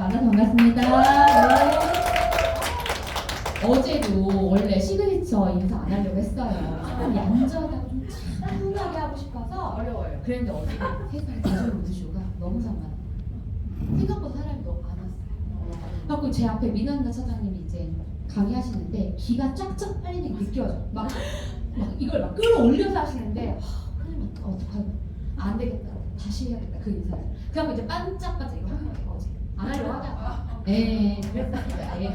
만나서 반갑습니다. 네. 어제도 원래 시그니처 인사 안 하려고 했어요. 좀 얌전하고 좀 차분하게 하고 싶어서 어려워요. 그랬는데 어제 회사에 가족 모드쇼가 너무 상관. 생각보다 사람이 너무 많았어요. 그래서 제 앞에 민원나 차장님이 이제 강의하시는데 기가 쫙쫙 빨리는 게 느껴져. 막 이걸 막 끌어올려서 하시는데 큰일 났다. 어떡하냐. 안 되겠다. 다시 해야겠다. 그 인사를. 그래서 이제 반짝반짝 이거 한 거예요. 어제. 안 하려고 하다가. 예, 그랬습니다. 예,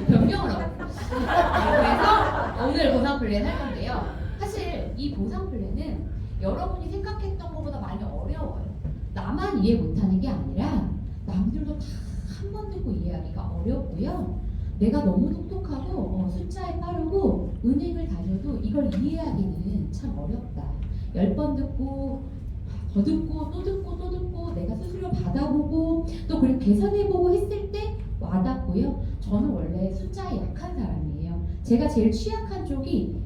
변명을 하고. 그래서 오늘 보상 플랜 할 건데요. 사실 이 보상 플랜은 여러분이 생각했던 것보다 많이 어려워요. 나만 이해 못하는 게 아니라 남들도 다 한 번 듣고 이해하기가 어렵고요. 내가 너무 똑똑하고 숫자에 빠르고 은행을 다녀도 이걸 이해하기는 참 어렵다. 10번 듣고 더 듣고 또 듣고 또 듣고 내가 스스로 받아보고 또 그리고 계산해보고 했을 때 와닿고요. 저는 원래 숫자에 약한 사람이에요. 제가 제일 취약한 쪽이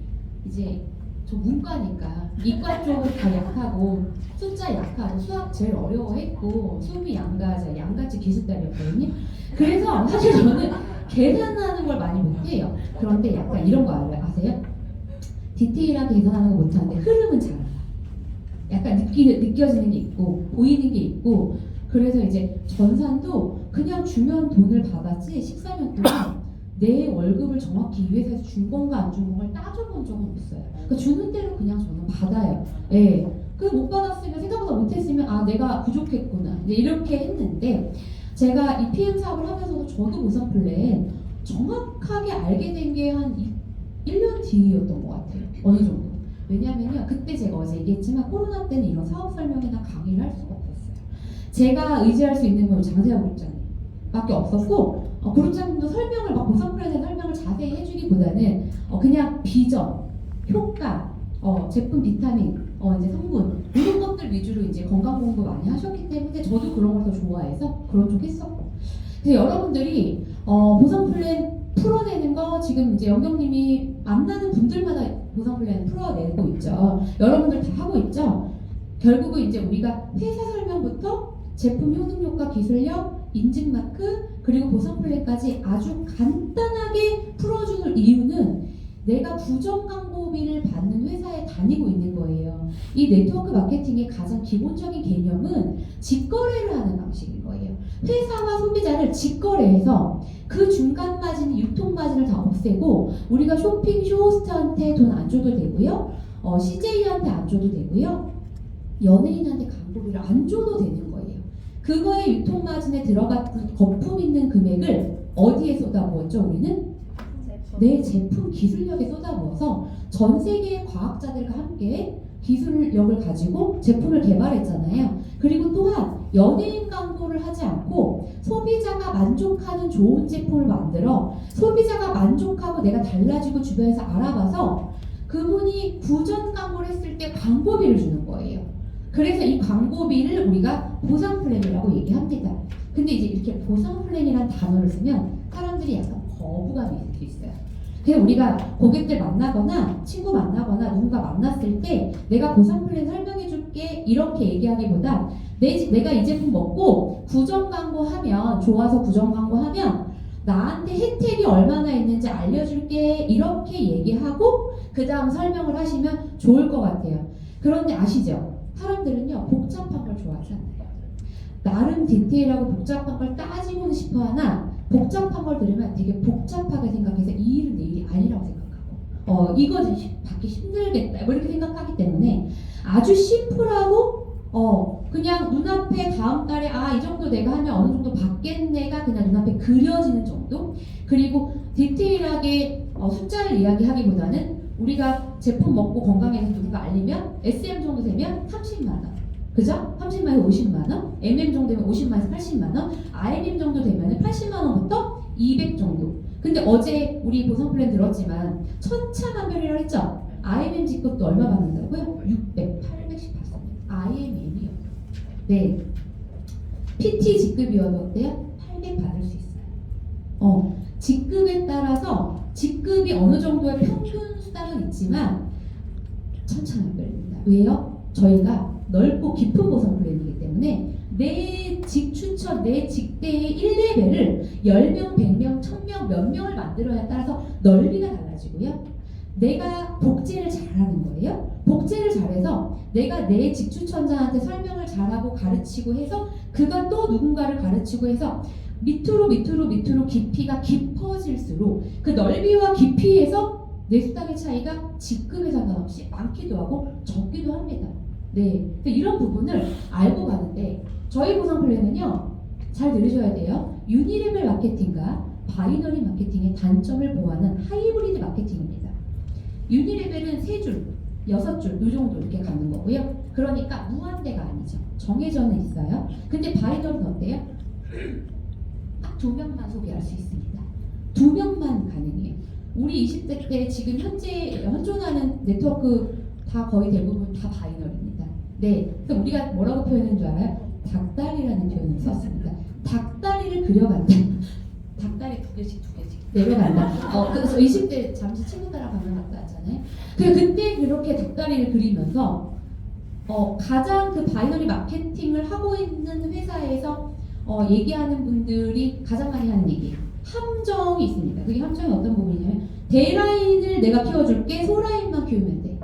이제 저 문과니까 이과 쪽은 다 약하고 숫자 약하고 수학 제일 어려워했고 수미 양같이 기술딸이었거든요. 그래서 사실 저는 계산하는 걸 많이 못해요. 그런데 약간 이런 거 아세요? 디테일하게 계산하는 거 못하는데 흐름은 잘 알아. 약간 느껴지는 게 있고 보이는 게 있고 그래서 이제 전산도 그냥 주면 돈을 받았지 14년 동안 내 월급을 정확히 이 회사에서 준 건가 안 준 건가를 따져본 적은 없어요. 그러니까 주는 대로 그냥 저는 받아요. 예. 그 못 받았으면 생각보다 못했으면 아 내가 부족했구나 이제 이렇게 했는데 제가 이 PM 사업을 하면서도 저도 보상 플랜 정확하게 알게 된 게 한 1년 뒤였던 것 같아요. 어느 정도. 왜냐면요 그때 제가 어제 얘기했지만 코로나 때는 이런 사업 설명이나 강의를 할 수가 없었어요. 제가 의지할 수 있는 건 장세하 그룹장님 밖에 없었고 그룹장님도 설명을 막 보상 플랜의 설명을 자세히 해주기보다는 그냥 비전, 효과, 제품 비타민, 이제 성분 이런 것들 위주로 이제 건강 공부 많이 하셨기 때문에 저도 그런 걸 더 좋아해서 그런 쪽 했었고. 그래서 여러분들이 보상 플랜 풀어내는 거 지금 이제 영경님이 만나는 분들마다 보상 플랜 풀어내고 있죠. 여러분들 다 하고 있죠. 결국은 이제 우리가 회사 설명부터 제품 효능 효과 기술력 인증 마크 그리고 보상 플랜까지 아주 간단하게 풀어주는 이유는 내가 부정 광고비를 받는 회사에 다니고 있는 거예요. 이 네트워크 마케팅의 가장 기본적인 개념은 직거래를 하는 방식인 거예요. 회사와 소비자를 직거래해서 그 중간 마진, 유통 마진을 다 없애고 우리가 쇼핑 쇼호스트한테 돈 안 줘도 되고요. CJ한테 안 줘도 되고요. 연예인한테 광고비를 안 줘도 되는 거예요. 그거에 유통 마진에 들어갔던 거품 있는 금액을 어디에 쏟아부었죠? 우리는 내 제품 기술력에 쏟아부어서 전 세계의 과학자들과 함께 기술력을 가지고 제품을 개발했잖아요. 그리고 또한 연예인 광고를 하지 않고 소비자가 만족하는 좋은 제품을 만들어 소비자가 만족하고 내가 달라지고 주변에서 알아봐서 그분이 부전 광고를 했을 때 광고비를 주는 거예요. 그래서 이 광고비를 우리가 보상 플랜이라고 얘기합니다. 근데 이제 이렇게 보상 플랜이라는 단어를 쓰면 사람들이 약간 거부감이 있을 수 있어요. 그래서 우리가 고객들 만나거나 친구 만나거나 누군가 만났을 때 내가 보상 플랜 설명해 줄게 이렇게 얘기하기보다 내가 이 제품 먹고 구정 광고하면 좋아서 구정 광고하면 나한테 혜택이 얼마나 있는지 알려줄게 이렇게 얘기하고 그 다음 설명을 하시면 좋을 것 같아요. 그런데 아시죠? 사람들은요 복잡한 걸 좋아하지 않아요. 나름 디테일하고 복잡한 걸 따지고는 싶어하나 복잡한 걸 들으면 되게 복잡하게 생각해서 이 일은 내 일이 아니라고 생각하고 이거 받기 힘들겠다 뭐 이렇게 생각하기 때문에 아주 심플하고 그냥 눈앞에 다음 달에 이 정도 내가 하면 어느 정도 받겠네가 그냥 눈앞에 그려지는 정도. 그리고 디테일하게 숫자를 이야기하기보다는 우리가 제품 먹고 건강해서 누군가 알리면 SM 정도 되면 30만 원. 그죠? 30만에서 50만 원, MM 정도 되면 50만에서 80만 원, IMM 정도 되면 80만 원부터 200 정도. 근데 어제 우리 보상 플랜 들었지만 천차만별이라고 했죠? IMM 직급도 얼마 받는다고요? 600, 800씩 받습니다. IMM이요. 네. PT 직급이어도 어때요? 800 받을 수 있어요. 직급에 따라서 직급이 어느 정도의 평균 수당은 있지만 천차만별입니다. 왜요? 저희가 넓고 깊은 보상 플랜이기 때문에 내 직 추천 직추천 내 직대의 1레벨을 10명, 100명, 1000명 몇 명을 만들어야 따라서 넓이가 달라지고요. 내가 복제를 잘하는 거예요. 복제를 잘해서 내가 내 직추천자한테 설명을 잘하고 가르치고 해서 그가 또 누군가를 가르치고 해서 밑으로 깊이가 깊어질수록 그 넓이와 깊이에서 내 수당의 차이가 직급에 상관없이 많기도 하고 적기도 합니다. 네, 이런 부분을 알고 가는데 저희 보상 플랜은요, 잘 들으셔야 돼요. 유니레벨 마케팅과 바이너리 마케팅의 단점을 보완한 하이브리드 마케팅입니다. 유니레벨은 3줄, 6줄 이 정도 이렇게 가는 거고요. 그러니까 무한대가 아니죠. 정해져는 있어요. 근데 바이너리는 어때요? 딱 2명만 소비할 수 있습니다. 2명만 가능해요. 우리 20대 때 지금 현재 현존하는 네트워크 다 거의 대부분 다 바이너리입니다. 네, 그래서 우리가 뭐라고 표현한 줄 알아요? 닭다리라는 표현을 썼습니다. 닭다리를 그려간다. 닭다리 2개씩 내려간다. 그래서 20대 잠시 친구들하고 가면 갔다 왔잖아요. 그때 그렇게 닭다리를 그리면서 가장 그 바이너리 마케팅을 하고 있는 회사에서 얘기하는 분들이 가장 많이 하는 얘기, 함정이 있습니다. 그게 함정이 어떤 부분이냐면 대라인을 내가 키워줄게, 소라인만 키우면 돼.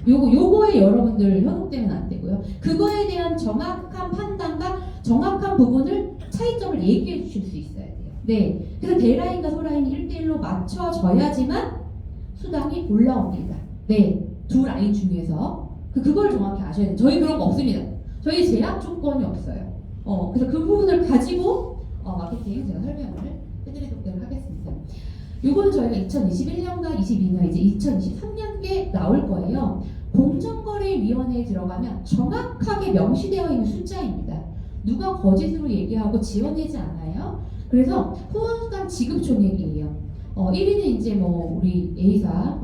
요거에 여러분들 현혹되면 안 되고요. 그거에 대한 정확한 판단과 정확한 부분을 차이점을 얘기해 주실 수 있어야 돼요. 네, 그래서 대라인과 소라인이 1대1로 맞춰져야지만 수당이 올라옵니다. 네, 두 라인 중에서 그걸 정확히 아셔야 돼요. 저희 그런 거 없습니다. 저희 제약 조건이 없어요. 그래서 그 부분을 가지고 마케팅 제가 설명을 해드리도록 하겠습니다. 요거는 저희가 2021년과 22년 이제 2023년께 나올 거예요. 공정거래위원회에 들어가면 정확하게 명시되어 있는 숫자입니다. 누가 거짓으로 얘기하고 지어내지 않아요. 그래서 후원수당 지급 총액이에요. 1위는 이제 뭐 우리 A사,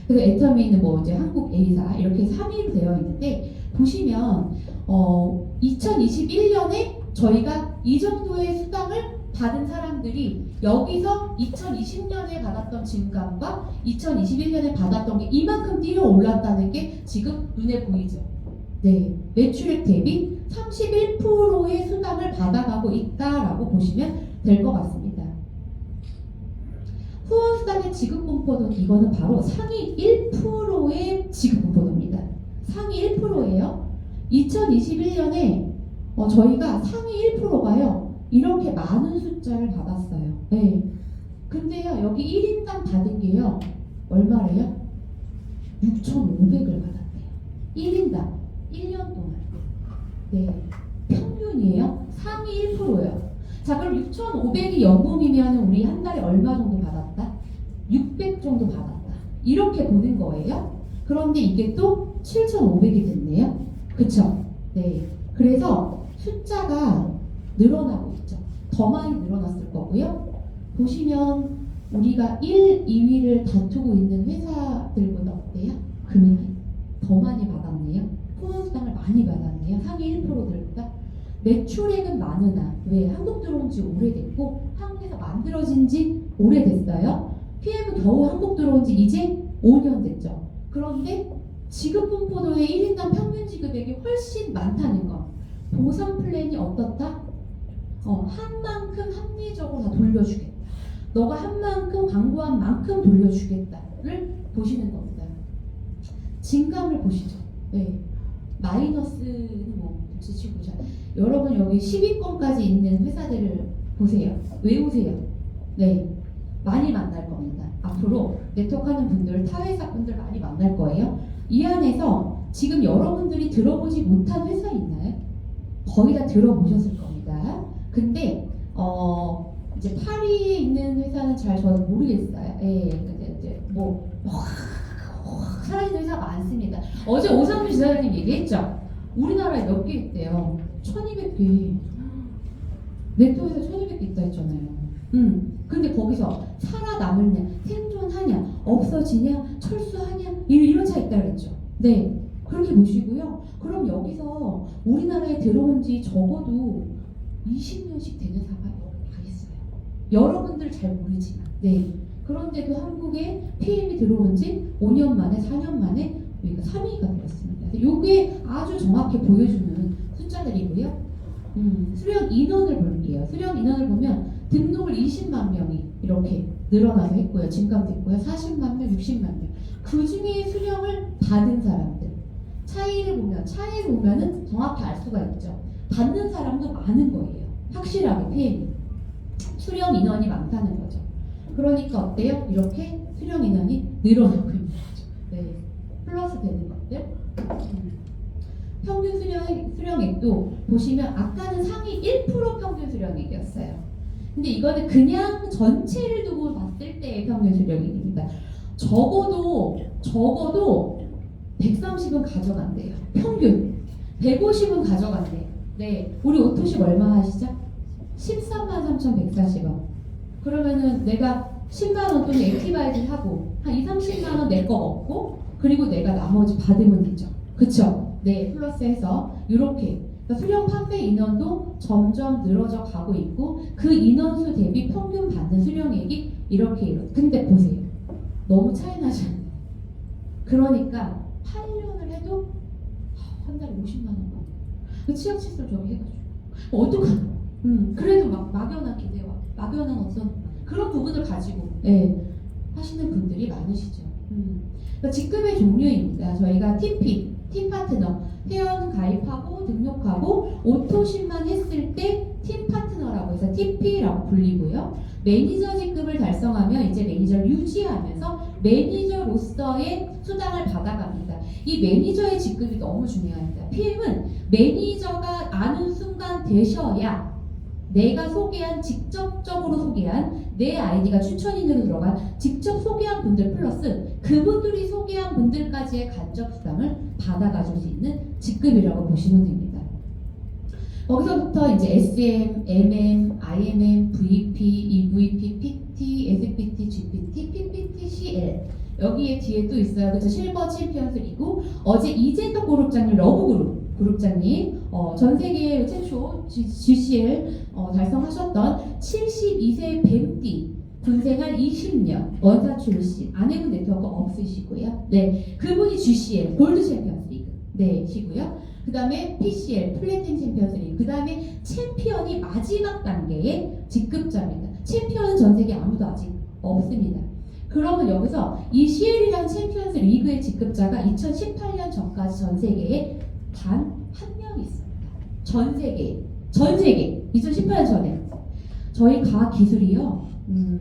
그래서 애터미는 뭐 이제 한국 A사 이렇게 3위로 되어 있는데 보시면 2021년에 저희가 이 정도의 수당을 받은 사람들이 여기서 2020년에 받았던 증감과 2021년에 받았던 게 이만큼 뛰어 올랐다는 게 지금 눈에 보이죠. 네, 매출액 대비 31%의 수당을 받아가고 있다라고 보시면 될 것 같습니다. 후원수당의 지급분포도 이거는 바로 상위 1%의 지급분포도입니다. 상위 1%예요. 2021년에 저희가 상위 1%가요. 이렇게 많은 숫자를 받았어요. 네. 근데요, 여기 1인당 받은 게요, 얼마래요? 6,500을 받았대요. 1인당 1년 동안. 네, 평균이에요. 상위 1%예요. 자, 그럼 6,500이 연봉이면 우리 한 달에 얼마 정도 받았다? 600 정도 받았다. 이렇게 보는 거예요. 그런데 이게 또 7,500이 됐네요. 그쵸? 네. 그래서 숫자가 늘어나고 있죠. 더 많이 늘어났을 거고요. 보시면 우리가 1, 2위를 다투고 있는 회사들보다 어때요? 금액이 더 많이 받았네요. 후원수당을 많이 받았네요. 상위 1%들보다. 매출액은 많으나 왜? 한국 들어온 지 오래됐고 한국에서 만들어진 지 오래됐어요. PM은 겨우 한국 들어온 지 이제 5년 됐죠. 그런데 지급분포도의 1인당 평균 지급액이 훨씬 많다는 거. 보상 플랜이 어떻다? 한 만큼 합리적으로 다 돌려주겠다. 너가 한 만큼 광고한 만큼 돌려주겠다를 보시는 겁니다. 진감을 보시죠. 네. 마이너스는 뭐 붙이시고 자, 여러분 여기 10위권까지 있는 회사들을 보세요. 외우세요. 네, 많이 만날 겁니다. 앞으로 네트워크하는 분들, 타회사 분들 많이 만날 거예요. 이 안에서 지금 여러분들이 들어보지 못한 회사 있나요? 거의 다 들어보셨을 겁니다. 근데 이제 파리에 있는 회사는 잘 저는 모르겠어요. 예, 근데 이제 뭐 사라지는 회사 많습니다. 어제 오상준 지사장님 얘기했죠. 우리나라에 몇 개 있대요. 1200개. 네트워크에서 1200개 있다 했잖아요. 근데 거기서 살아남을냐, 생존하냐, 없어지냐, 철수하냐 이런 차이 있다 그랬죠. 네, 그렇게 보시고요. 그럼 여기서 우리나라에 들어온 지 적어도 20년씩 되는 회사가 다 있어요. 여러분들 잘 모르지만. 네. 그런데도 한국에 PM이 들어온 지 5년 만에, 4년 만에 여기가 3위가 되었습니다. 이게 아주 정확히 보여주는 숫자들이고요. 수령 인원을 볼게요. 수령 인원을 보면 등록을 20만 명이 이렇게 늘어나서 했고요. 증감됐고요. 40만 명, 60만 명. 그 중에 수령을 받은 사람들. 차이를 보면은 정확히 알 수가 있죠. 받는 사람도 많은 거예요. 확실하게 PM이. 수령 인원이 많다는 거죠. 그러니까 어때요? 이렇게 수령 인원이 늘어나고 있는 거죠. 네. 플러스 되는 것들. 평균 수령액도 보시면 아까는 상위 1% 평균 수령액이었어요. 근데 이거는 그냥 전체를 두고 봤을 때의 평균 수령액입니다. 적어도 130은 가져간대요. 평균. 150은 가져간대요. 네. 우리 오토십 얼마 하시죠? 13만 3,140원. 그러면은 내가 10만 원 또는 액티바이드 하고 한 2, 30만 원 내 거 먹고 그리고 내가 나머지 받으면 되죠. 그쵸? 네. 플러스해서 이렇게 그러니까 수령 판매 인원도 점점 늘어져 가고 있고 그 인원수 대비 평균 받는 수령액이 이렇게. 근데 보세요. 너무 차이 나지 않나요? 그러니까 8년을 해도 한 달에 50만 원 받는 그 취약 칫솔 저기 해가지고 어떡하나. 그래도 막연한 기대와 막연한 어떤 그런 부분을 가지고 하시는 분들이 많으시죠. 그러니까 직급의 종류입니다. 저희가 TP, 팀 파트너, 회원 가입하고 등록하고 오토십만 했을 때 팀 파트너라고 해서 TP라고 불리고요. 매니저 직급을 달성하면 이제 매니저를 유지하면서 매니저로서의 수당을 받아갑니다. 이 매니저의 직급이 너무 중요합니다. PM은 매니저가 아는 순간 되셔야 내가 직접적으로 소개한 내 아이디가 추천인으로 들어간 직접 소개한 분들 플러스 그분들이 소개한 분들까지의 간접 수당을 받아가줄 수 있는 직급이라고 보시면 됩니다. 거기서부터 이제 SM, MM, IMM, VP, EVP, PT, SPT, GPT, PPT, CL 여기에 뒤에 또 있어요. 그래서 실버 챔피언스 리그 어제 이재덕 그룹장님 그룹장님 전 세계 최초 GCL 달성하셨던 72세 뱀띠 군생활 20년 원사 출신 아내분 네트워크 없으시고요. 네, 그분이 GCL 골드 챔피언스 리그 네 시고요. 그 다음에 PCL 플래팅 챔피언스 리그 그 다음에 챔피언이 마지막 단계의 직급자입니다. 챔피언은 전 세계 아무도 아직 없습니다. 그러면 여기서 이 CL이라는 챔피언스 리그의 직급자가 2018년 전까지 전 세계에 단 한 명 있습니다. 전 세계 2018년 전에 저희 과학 기술이요.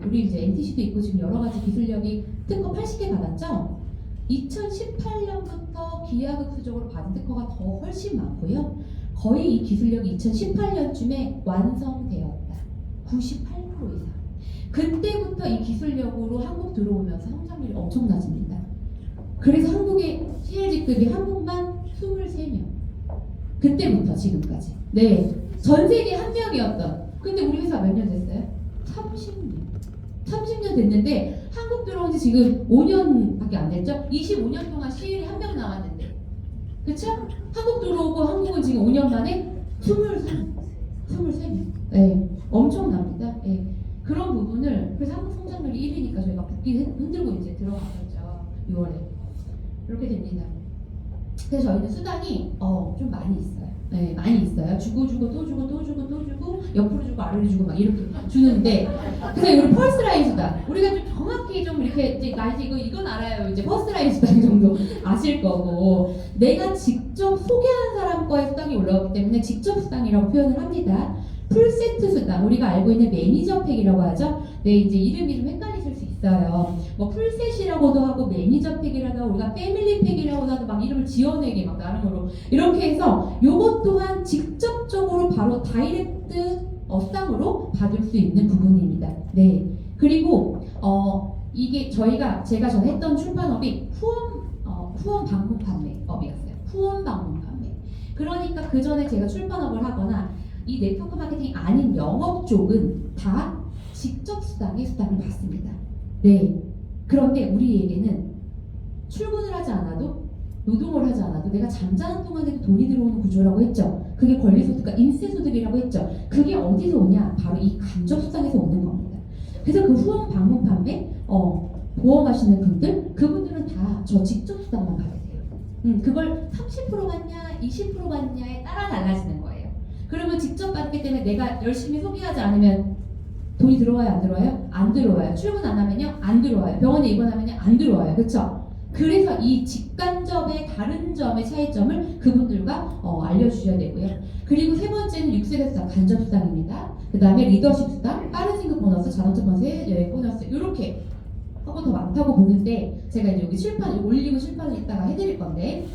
우리 이제 NTC도 있고 지금 여러 가지 기술력이 특허 80개 받았죠. 2018년부터 기하급수적으로 받은 특허가 더 훨씬 많고요. 거의 이 기술력이 2018년쯤에 완성되었다. 98% 이상. 그때부터 이 기술력으로 한국 들어오면서 성장률이 엄청나집니다. 그래서 한국의 CL직급이 한국만 23명. 그때부터 지금까지. 네. 전 세계 한 명이었던. 근데 우리 회사 몇 년 됐어요? 30년 됐는데 한국 들어온 지 지금 5년밖에 안 됐죠? 25년 동안 CL이 한 명 남았는데. 그쵸? 한국 들어오고 한국은 지금 5년 만에 23명. 네. 엄청납니다. 네. 그런 부분을 그래서 한국 성장률이 1위니까 저희가 붓기 흔들고 이제 들어갔었죠. 6월에 이렇게 됩니다. 그래서 저희는 수당이 좀 많이 있어요. 네, 많이 있어요. 주고 또 주고 옆으로 주고 아래로 주고 막 이렇게 주는데 그래서 이걸 퍼스트라인 수당 우리가 좀 정확히 좀 이렇게 이제 나 이제 이건 알아요. 이제 퍼스트라인 수당 정도 아실 거고 내가 직접 소개한 사람 거의 수당이 올라오기 때문에 직접 수당이라고 표현을 합니다. 풀세트 수당 우리가 알고 있는 매니저 팩이라고 하죠. 네, 이제 이름이 좀 헷갈리실 수 있어요. 뭐 풀셋이라고도 하고 매니저 팩이라고 하고 우리가 패밀리 팩이라고도 하고 막 이름을 지어내게 막 나름으로 이렇게 해서 요것 또한 직접적으로 바로 다이렉트 수당으로 받을 수 있는 부분입니다. 네. 그리고 이게 제가 전에 했던 출판업이 후원 방문 판매업이었어요. 후원 방문 판매. 그러니까 그 전에 제가 출판업을 하거나 이 네트워크 마케팅이 아닌 영업 쪽은 다 직접 수당을 받습니다. 네. 그런데 우리에게는 출근을 하지 않아도 노동을 하지 않아도 내가 잠자는 동안에도 돈이 들어오는 구조라고 했죠. 그게 권리소득과 인세소득이라고 했죠. 그게 어디서 오냐? 바로 이 간접수당에서 오는 겁니다. 그래서 그 후원 방문 판매 보험하시는 분들 그분들은 다 저 직접 수당만 받으세요. 그걸 30% 받냐 20% 받냐에 따라 달라지는 거예요. 그러면 직접 받기 때문에 내가 열심히 소비하지 않으면 돈이 들어와요, 안 들어와요? 안 들어와요. 출근 안 하면요? 안 들어와요. 병원에 입원하면요? 안 들어와요. 그쵸? 그래서 이 직간접의 다른 점의 차이점을 그분들과 알려주셔야 되고요. 그리고 세 번째는 6세대 수당, 간접 수당입니다. 그 다음에 리더십 수당, 빠른 진급 보너스, 자동차 보너스, 여행 보너스 이렇게 하고 더 많다고 보는데 제가 이제 여기 칠판 올리고 칠판을 이따가 해드릴 건데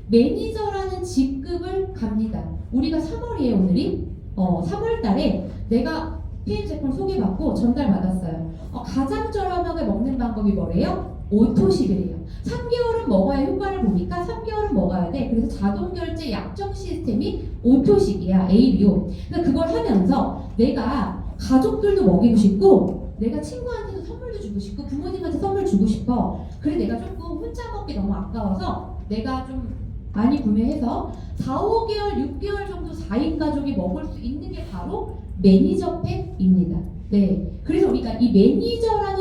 매니저라는 직급을 갑니다. 우리가 3월이에요 오늘이. 3월 달에 내가 PM 제품 소개받고 전달받았어요. 가장 저렴하게 먹는 방법이 뭐래요? 오토식이래요. 3개월은 먹어야 효과를 보니까 3개월은 먹어야 돼. 그래서 자동결제 약정 시스템이 오토식이야. ABO. 그러니까 그걸 하면서 내가 가족들도 먹이고 싶고 내가 친구한테도 선물도 주고 싶고 부모님한테 선물 주고 싶어. 그래 내가 조금 혼자 먹기 너무 아까워서 내가 좀 많이 구매해서 4, 5개월, 6개월 정도 4인 가족이 먹을 수 있는 게 바로 매니저팩입니다. 네. 그래서 우리가 이 매니저가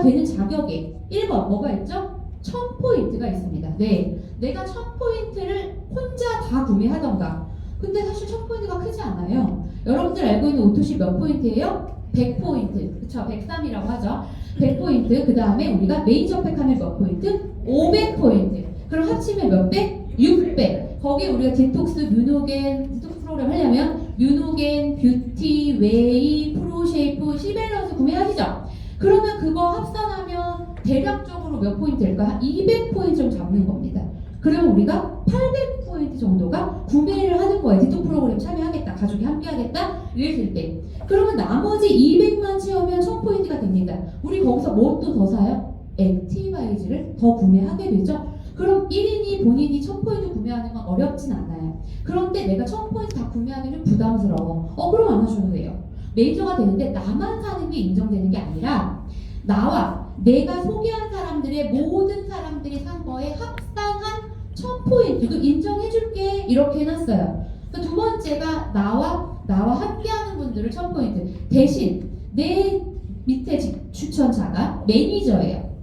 되는 자격에 1번 뭐가 있죠? 1000포인트가 있습니다. 네. 내가 1000포인트를 혼자 다 구매하던가. 근데 사실 1000포인트가 크지 않아요. 여러분들 알고 있는 오토시 몇 포인트예요? 100포인트. 그쵸? 103이라고 하죠. 100포인트. 그 다음에 우리가 매니저팩 하면 몇 포인트? 500포인트. 그럼 합치면 몇 배? 600. 거기에 우리가 디톡스, 디톡스 프로그램 하려면 뮤노겐, 뷰티, 웨이, 프로쉐이프, 시밸런스 구매하시죠? 그러면 그거 합산하면 대략적으로 몇 포인트일까? 한 200포인트 정도 잡는 겁니다. 그러면 우리가 800포인트 정도가 구매를 하는 거예요. 디톡 프로그램 참여하겠다, 가족이 함께 하겠다 이랬을 때. 그러면 나머지 200만 채우면 1000포인트가 됩니다. 우리 거기서 뭐 또 더 사요? 액티바이즈를 더 구매하게 되죠. 그럼 1인이 본인이 1000포인트 구매하는 건 어렵진 않아요. 그런데 내가 1000포인트 다 구매하기 좀 부담스러워. 그럼 안 하셔도 돼요. 매니저가 되는데 나만 사는 게 인정되는 게 아니라 나와 내가 소개한 사람들의 모든 사람들이 산 거에 합산한 1000포인트도 인정해줄게 이렇게 해놨어요. 두 번째가 나와 함께하는 분들을 1000포인트 대신 내 밑에 추천자가 매니저예요.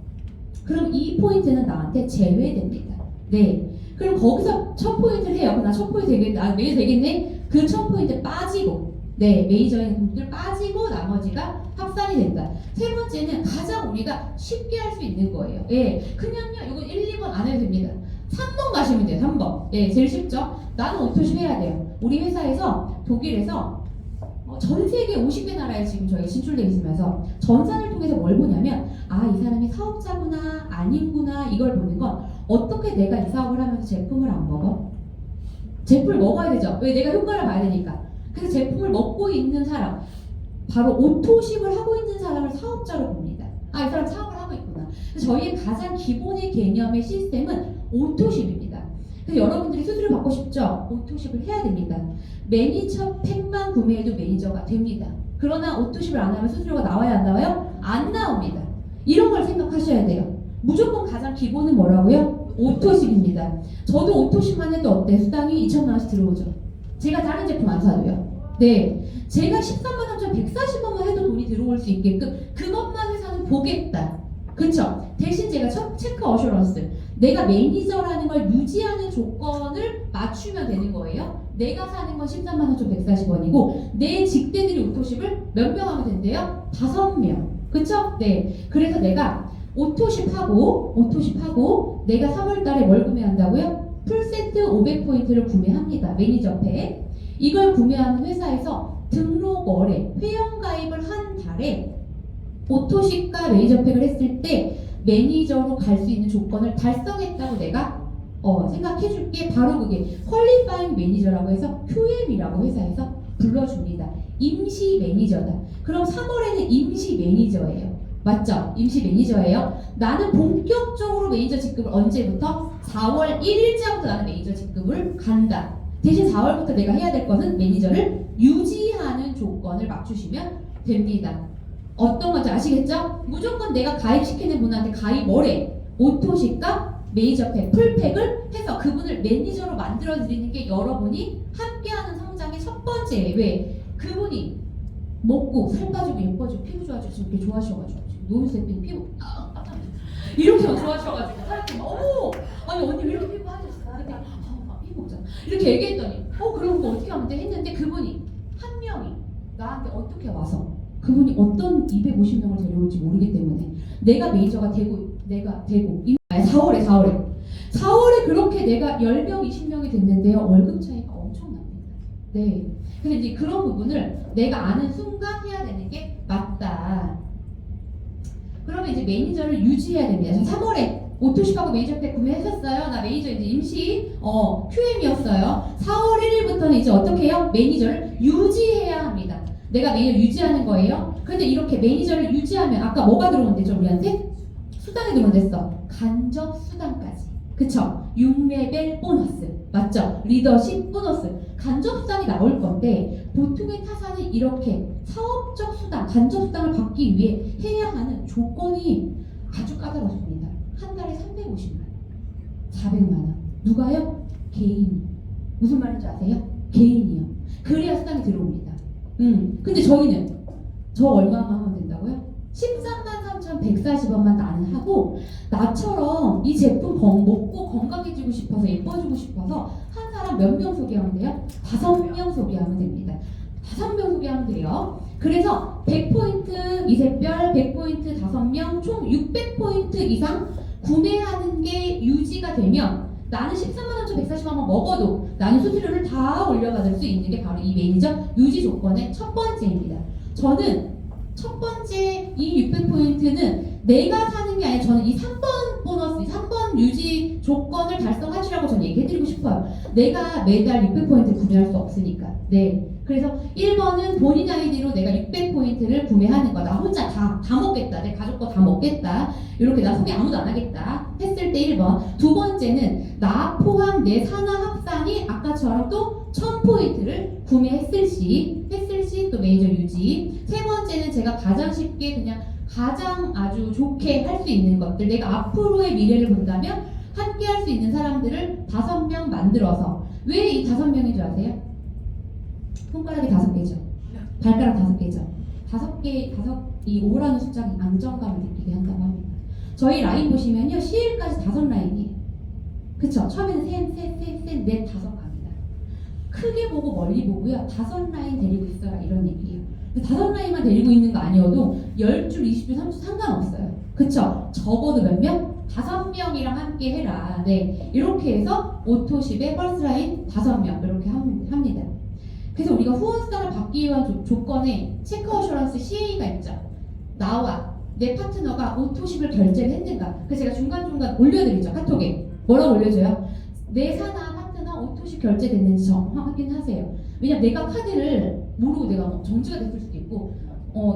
그럼 이 포인트는 나한테 제외됩니다. 네. 그럼 거기서 1000포인트를 해요. 나 1000포인트 되겠네. 매니저 되겠네. 그 1000포인트 빠지고 네, 매니저인 분들 빠지고 나머지가 합산이 된다. 세 번째는 가장 우리가 쉽게 할 수 있는 거예요. 예, 그냥요, 이거 1, 2번 안 해도 됩니다. 3번 가시면 돼요, 3번. 예, 제일 쉽죠? 나는 오토십 해야 돼요. 우리 회사에서 독일에서 전 세계 50개 나라에 지금 저희 진출돼 있으면서 전산을 통해서 뭘 보냐면 이 사람이 사업자구나 아닌구나 이걸 보는 건 어떻게 내가 이 사업을 하면서 제품을 안 먹어? 제품을 먹어야 되죠. 왜? 내가 효과를 봐야 되니까. 그래서 제품을 먹고 있는 사람, 바로 오토식을 하고 있는 사람을 사업자로 봅니다. 이 사람 사업을 하고 있구나. 그래서 저희의 가장 기본의 개념의 시스템은 오토식입니다. 그래서 여러분들이 수수료 받고 싶죠? 오토식을 해야 됩니다. 매니저 팩만 구매해도 매니저가 됩니다. 그러나 오토식을 안 하면 수수료가 나와야 안 나와요? 안 나옵니다. 이런 걸 생각하셔야 돼요. 무조건 가장 기본은 뭐라고요? 오토식입니다. 저도 오토식만 해도 어때? 수당이 2천만 원씩 들어오죠. 제가 다른 제품 안 사도요. 네, 제가 13만 3,140원만 해도 돈이 들어올 수 있게끔 그것만 회사는 보겠다. 그쵸? 대신 제가 체크 어슈런스, 내가 매니저라는 걸 유지하는 조건을 맞추면 되는 거예요. 내가 사는 건 13만 3,140원이고 내 직대들이 오토십을 몇 명 하면 된대요? 5명. 그쵸? 네, 그래서 내가 오토십하고 내가 3월달에 뭘 구매한다고요? 풀세트 500포인트를 구매합니다. 매니저팩. 이걸 구매하는 회사에서 등록월에 회원가입을 한 달에 오토식과 매니저팩을 했을 때 매니저로 갈 수 있는 조건을 달성했다고 내가 생각해줄게. 바로 그게 퀄리파잉 매니저라고 해서 QM이라고 회사에서 불러줍니다. 임시 매니저다. 그럼 3월에는 임시 매니저예요. 맞죠? 임시 매니저예요. 나는 본격적으로 매니저 직급을 언제부터? 4월 1일자부터 나는 매니저 직급을 간다. 대신 4월부터 내가 해야 될 것은 매니저를 유지하는 조건을 맞추시면 됩니다. 어떤 건지 아시겠죠? 무조건 내가 가입시키는 분한테 가입 뭐래? 오토식과 매니저팩, 풀팩을 해서 그분을 매니저로 만들어 드리는 게 여러분이 함께하는 성장의 첫 번째예요. 왜? 그분이 먹고 살 빠지고 예뻐지고 피부 좋아지고 지금 이렇게 좋아하셔가지고 노미세핀 피부 이렇게 좋아하셔가지고 사람들이 아니 언니 왜 이렇게 피부 하셨어? 근데 먹잖아. 이렇게 얘기했더니 그럼 그거 어떻게 하면 돼? 했는데 그분이 한 명이 나한테 어떻게 와서 그분이 어떤 250명을 데려올지 모르기 때문에 내가 메이저가 되고 4월에 그렇게 내가 10명, 20명이 됐는데요. 월급 차이가 엄청납니다. 네. 근데 이제 그런 부분을 내가 아는 순간 해야 되는 게 맞다. 그러면 이제 매니저를 유지해야 됩니다. 3월에 오토십하고 매니저 팩 구매하셨어요. 나 매니저 이제 임시 QM이었어요. 4월 1일부터는 이제 어떻게 해요? 매니저를 유지해야 합니다. 내가 매니저 유지하는 거예요. 그런데 이렇게 매니저를 유지하면 아까 뭐가 들어온대죠 우리한테? 수당이 들어온댔어. 간접 수당까지. 그쵸? 6레벨 보너스. 맞죠? 리더십 보너스. 간접 수당이 나올 건데 보통의 타사는 이렇게 사업적 수당, 간접 수당을 받기 위해 해야 하는 조건이 아주 까다롭습니다. 한 달에 350만 원, 400만 원. 누가요? 개인. 무슨 말인지 아세요? 개인이요. 그래야 수당이 들어옵니다. 근데 저희는 저 얼마만 하면 된다고요? 13만 3,140원만 나는 하고 나처럼 이 제품 먹고 건강해지고 싶어서 예뻐지고 싶어서 한 사람 몇 명 소개하면 돼요? 5명 소개하면 됩니다. 5명 소개하면 돼요. 그래서 100포인트 이세별 100포인트 5명 총 600포인트 이상 구매하는 게 유지가 되면 나는 13만 3,140원만 먹어도 나는 수수료를 다 올려받을 수 있는 게 바로 이 매니저 유지 조건의 첫 번째입니다. 저는 첫 번째 이 600포인트는 내가 사는 게 아니라 저는 이 3번 보너스, 3번 유지 조건을 달성하시라고 저는 얘기해드리고 싶어요. 내가 매달 600포인트 구매할 수 없으니까. 네. 그래서 1번은 본인 아이디로 내가 600포인트를 구매하는 거. 나 혼자 다 먹겠다. 내 가족 거 다 먹겠다. 이렇게 나 소개 아무도 안 하겠다. 했을 때 1번. 두 번째는 나 포함 내 산하 합산이 아까처럼 또 1000포인트를 구매했을 시 또 매니저 유지. 세 번째는 제가 가장 쉽게 그냥 가장 아주 좋게 할 수 있는 것들, 내가 앞으로의 미래를 본다면 함께 할 수 있는 사람들을 5명 만들어서. 왜 이 5명인 줄 아세요? 손가락이 5개죠. 발가락 5개죠. 5이 5라는 숫자가 안정감을 느끼게 한다고 합니다. 저희 라인 보시면요. CL까지 5라인이에요. 그쵸? 처음에는 셋, 넷, 5 갑니다. 크게 보고 멀리 보고요. 5라인 데리고 있어라 이런 얘기예요. 5라인만 데리고 있는 거 아니어도 10줄, 20줄, 30줄 상관없어요. 그쵸? 적어도 몇 명? 5명이랑 함께 해라. 네. 이렇게 해서 오토십에 퍼스트라인 5명 이렇게 합니다. 그래서 우리가 후원수당을 받기 위한 조건에 체크 어슈런스 CA가 있죠. 나와 내 파트너가 오토십을 결제를 했는가. 그래서 제가 중간중간 올려드리죠. 카톡에. 뭐라고 올려줘요? 내 산하 파트너 오토십 결제됐는지 확인하세요. 왜냐면 내가 카드를 모르고 내가 정지가 됐을 수도 있고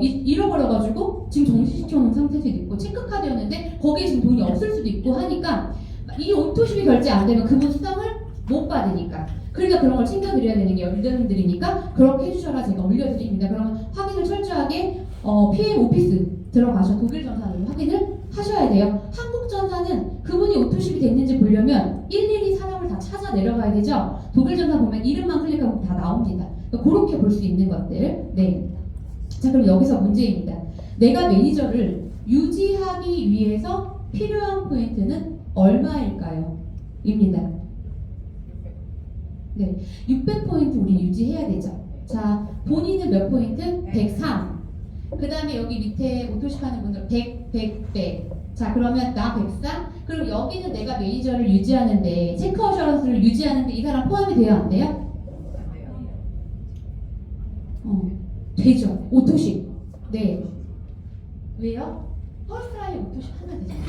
잃어버려가지고 지금 정지시켜놓은 상태일 수도 있고 체크카드였는데 거기에 지금 돈이 없을 수도 있고 하니까 이 오토십이 결제 안 되면 그분 수당을 못 받으니까. 그러니까 그런 걸 챙겨드려야 되는 게 여러분들이니까 그렇게 해주셔라 제가 올려드립니다. 그러면 확인을 철저하게 PM 오피스 들어가셔 독일 전산으로 확인을 하셔야 돼요. 한국 전산은 그분이 오토십이 됐는지 보려면 일일이 사람을 다 찾아 내려가야 되죠. 독일 전산 보면 이름만 클릭하면 다 나옵니다. 그러니까 그렇게 볼 수 있는 것들. 네. 자, 그럼 여기서 문제입니다. 내가 매니저를 유지하기 위해서 필요한 포인트는 얼마일까요? 입니다. 네, 600포인트 우리 유지해야 되죠. 자, 본인은 몇 포인트? 103. 그 다음에 여기 밑에 오토십 하는 분들 100. 자, 그러면 나 103. 그럼 여기는 내가 매니저를 유지하는데 체크 어셔런스를 유지하는데 이 사람 포함이 돼요? 안 돼요? 되죠. 오토십. 네. 왜요? 퍼스트라인 오토십 하면 되잖아요.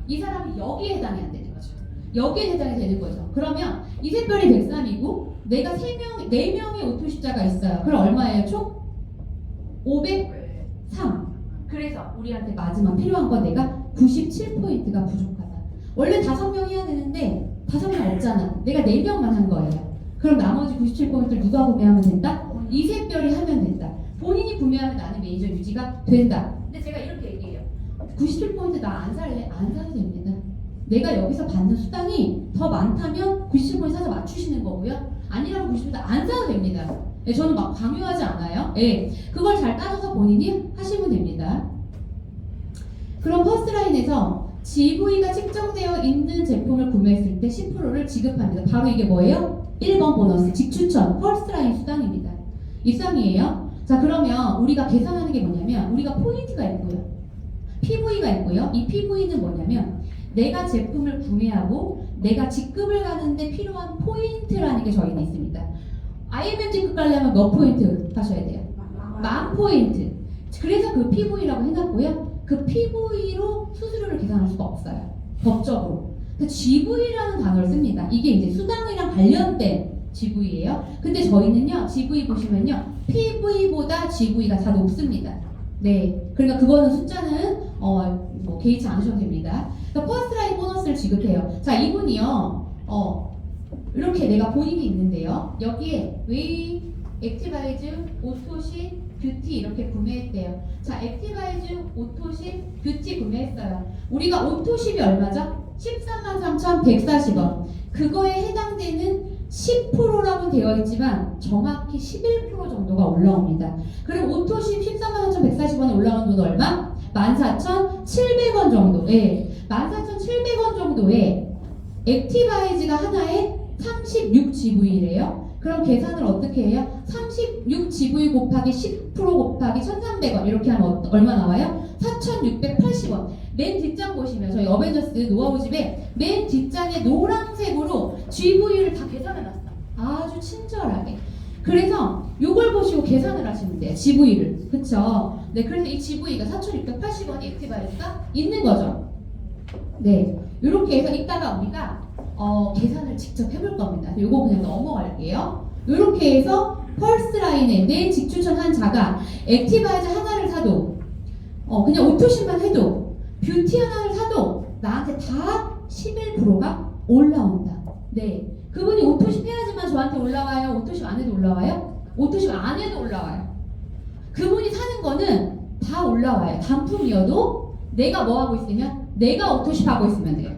이 사람이 여기에 해당이 안 되는 거죠. 여기에 해당이 되는 거죠. 그러면 이세별이 103이고 내가 4명의 오토십자가 있어요. 그럼 얼마예요? 총? 503. 그래서 우리한테 마지막 필요한 건 내가 97포인트가 부족하다. 원래 5명 해야 되는데 5명 없잖아. 내가 4명만 한 거예요. 그럼 나머지 97포인트를 누가 구매하면 된다? 이세별이 하면 된다. 본인이 구매하면 나는 매니저 유지가 된다. 근데 제가 이렇게 얘기해요. 97포인트 나 안 살래? 안 사도 됩니다. 내가 여기서 받는 수당이 더 많다면 97포인트 사서 맞추시는 거고요. 아니라면 97포인트 안 사도 됩니다. 네, 저는 막 강요하지 않아요. 네, 그걸 잘 따져서 본인이 하시면 됩니다. 그럼 퍼스트라인에서 GV가 책정되어 있는 제품을 구매했을 때 10%를 지급합니다. 바로 이게 뭐예요? 1번 보너스, 직추천, 퍼스트라인 수당입니다. 입상이에요. 자, 그러면 우리가 계산하는 게 뭐냐면 우리가 포인트가 있고요. PV가 있고요. 이 PV는 뭐냐면 내가 제품을 구매하고 내가 직급을 가는데 필요한 포인트라는 게 저희는 있습니다. IMM 직급 가려면 몇 포인트 하셔야 돼요? 10,000포인트. 그래서 그 PV라고 해놨고요. 그 PV로 수수료를 계산할 수가 없어요. 법적으로. 그 GV라는 단어를 씁니다. 이게 이제 수당이랑 관련된 GV예요. 근데 저희는요, GV 보시면요, PV보다 GV가 다 높습니다. 네. 그러니까 그거는 숫자는 뭐 개의치 않으셔도 됩니다. 그러니까 퍼스트라인 보너스를 지급해요. 자, 이분이요, 이렇게 내가 본인이 있는데요. 여기에 웨이, 액티바이즈, 오토시, 뷰티 이렇게 구매했대요. 자, 액티바이즈, 오토십, 뷰티 구매했어요. 우리가 오토십이 얼마죠? 143,140원. 그거에 해당되는 10%라고 되어 있지만 정확히 11% 정도가 올라옵니다. 그럼 오토십 143,140원에 올라오는 돈 얼마? 14,700원 정도. 예. 14,700원 정도에 액티바이즈가 하나에 36GV래요. 그럼 계산을 어떻게 해요? 36GV 곱하기 10% 곱하기 1,300원 이렇게 하면 얼마 나와요? 4,680원. 맨 뒷장 보시면 저희 어벤져스 노하우집에 맨 뒷장에 노란색으로 GV를 다 계산해놨어. 아주 친절하게. 그래서 요걸 보시고 계산을 하시면 돼요. GV를. 그쵸? 네, 그래서 이 GV가 4,680원이 액티바이즈가 있는 거죠. 네, 이렇게 해서 이따가 우리가 계산을 직접 해볼 겁니다. 요거 그냥 넘어갈게요. 이렇게 해서 펄스 라인에 내 직추천한 자가 액티바이즈 하나를 사도 그냥 오토십만 해도 뷰티 하나를 사도 나한테 다 11%가 올라온다. 네, 그분이 오토십 해야지만 저한테 올라와요? 오토십 안 해도 올라와요? 오토십 안 해도 올라와요. 그분이 사는 거는 다 올라와요. 단품이어도 내가 뭐 하고 있으면 내가 오토십 하고 있으면 돼요.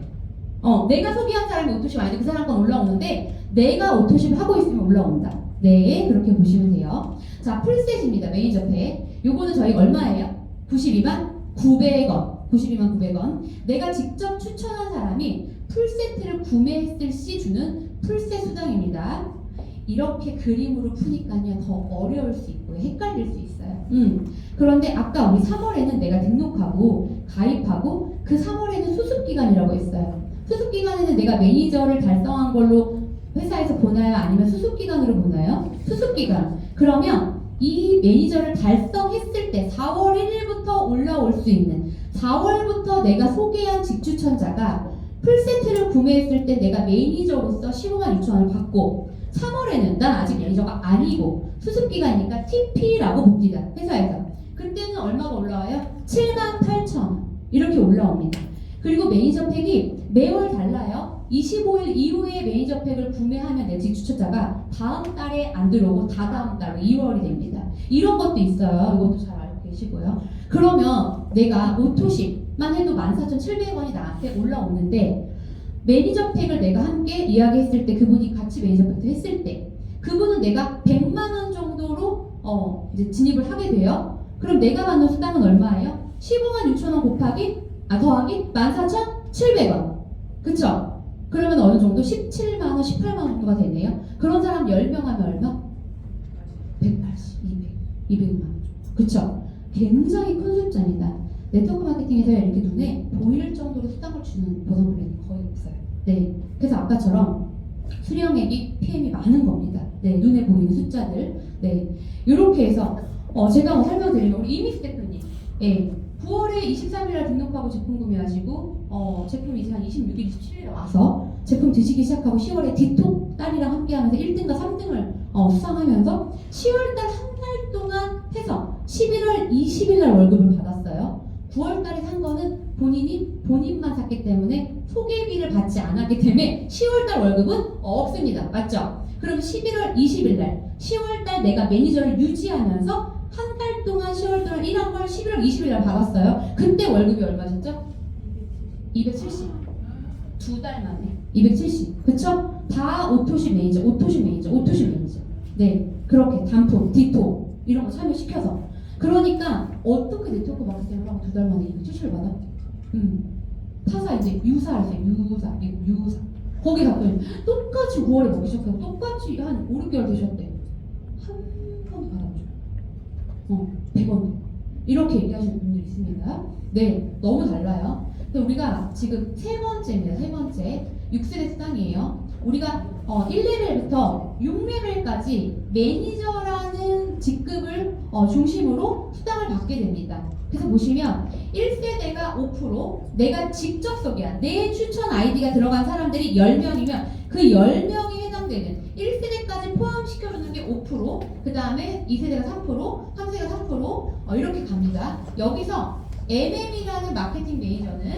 내가 소개한 사람이 오토십 아닌데 그 사람 건 올라오는데 내가 오토십 하고 있으면 올라온다. 네, 그렇게 보시면 돼요. 자, 풀셋입니다. 매니저팩. 요거는 저희 얼마예요? 92만 900원. 92만 900원. 내가 직접 추천한 사람이 풀세트를 구매했을 시 주는 풀셋 수당입니다. 이렇게 그림으로 푸니까요 더 어려울 수 있고요. 헷갈릴 수 있어요. 그런데 아까 우리 3월에는 내가 등록하고 가입하고 그 3월에는 수습기간이라고 했어요. 수습기간에는 내가 매니저를 달성한 걸로 회사에서 보나요? 아니면 수습기간으로 보나요? 수습기간. 그러면 이 매니저를 달성했을 때 4월 1일부터 올라올 수 있는 4월부터 내가 소개한 직추천자가 풀세트를 구매했을 때 내가 매니저로서 15만 6천 원을 받고 3월에는 난 아직 매니저가 아니고 수습기간이니까 TP라고 봅니다. 회사에서. 그때는 얼마가 올라와요? 7만 8천 원 이렇게 올라옵니다. 그리고 매니저팩이 매월 달라요. 25일 이후에 매니저팩을 구매하면 내 직추천자가 다음 달에 안 들어오고 다다음 달 2월이 됩니다. 이런 것도 있어요. 이것도 잘 알고 계시고요. 그러면 내가 오토십만 해도 14,700원이 나한테 올라오는데 매니저팩을 내가 함께 이야기했을 때 그분이 같이 매니저팩도 했을 때 그분은 내가 100만 원 정도로 이제 진입을 하게 돼요. 그럼 내가 받는 수당은 얼마예요? 15만 6천 원 곱하기 더하기 14,700원. 그쵸? 그러면 어느 정도 17만 원, 18만 원 정도가 되네요. 그런 사람 10명 하면 얼마? 180, 200만 원. 그쵸? 굉장히 큰 숫자입니다. 네트워크 마케팅에서 이렇게 눈에 보일 정도로 수당을 주는 보상 플랜이 거의 없어요. 네, 그래서 아까처럼 수령액이 PM이 많은 겁니다. 네, 눈에 보이는 숫자들. 네, 이렇게 해서 제가 설명드리면 우리 이미스 대표님, 예, 9월에 23일날 등록하고 제품 구매하시고 제품 이제 한 26일, 27일에 와서 제품 드시기 시작하고 10월에 디톡 딸이랑 함께하면서 1등과 3등을 수상하면서 10월달 한 달 동안 해서 11월 20일날 월급을 받았어요. 9월달에 산 거는 본인만 샀기 때문에 소개비를 받지 않았기 때문에 10월달 월급은 없습니다. 맞죠? 그럼 11월 20일날 10월달 내가 매니저를 유지하면서 한 달 동안 10월달 일한 걸 11월 20일날 받았어요. 그때 월급이 얼마셨죠? 270. 2달 만에 270. 그쵸? 다 오토십 매니저. 네, 그렇게 단품, 디토 이런 거 참여시켜서. 그러니까 어떻게 네트워크 마케팅을 하고 2달 만에 270을 받아? 타사 이제 유사하세요. 유사. 거기 갔더니 똑같이 9월에 먹기 시작하고 똑같이 한 5, 6개월 되셨대. 한 번도 받아보죠. 100원. 이렇게 얘기하시는 분들이 있습니다. 네, 너무 달라요. 우리가 지금 세 번째입니다. 세 번째. 6세대 수당이에요. 우리가 1레벨부터 6레벨까지 매니저라는 직급을 중심으로 수당을 받게 됩니다. 그래서 보시면 1세대가 5%, 내가 직접 소개한 내 추천 아이디가 들어간 사람들이 10명이면 그 10명이 해당되는 1세대까지 포함시켜주는 게 5%, 그 다음에 2세대가 3%, 3세대가 3%, 이렇게 갑니다. 여기서 MM이라는 마케팅 매니저는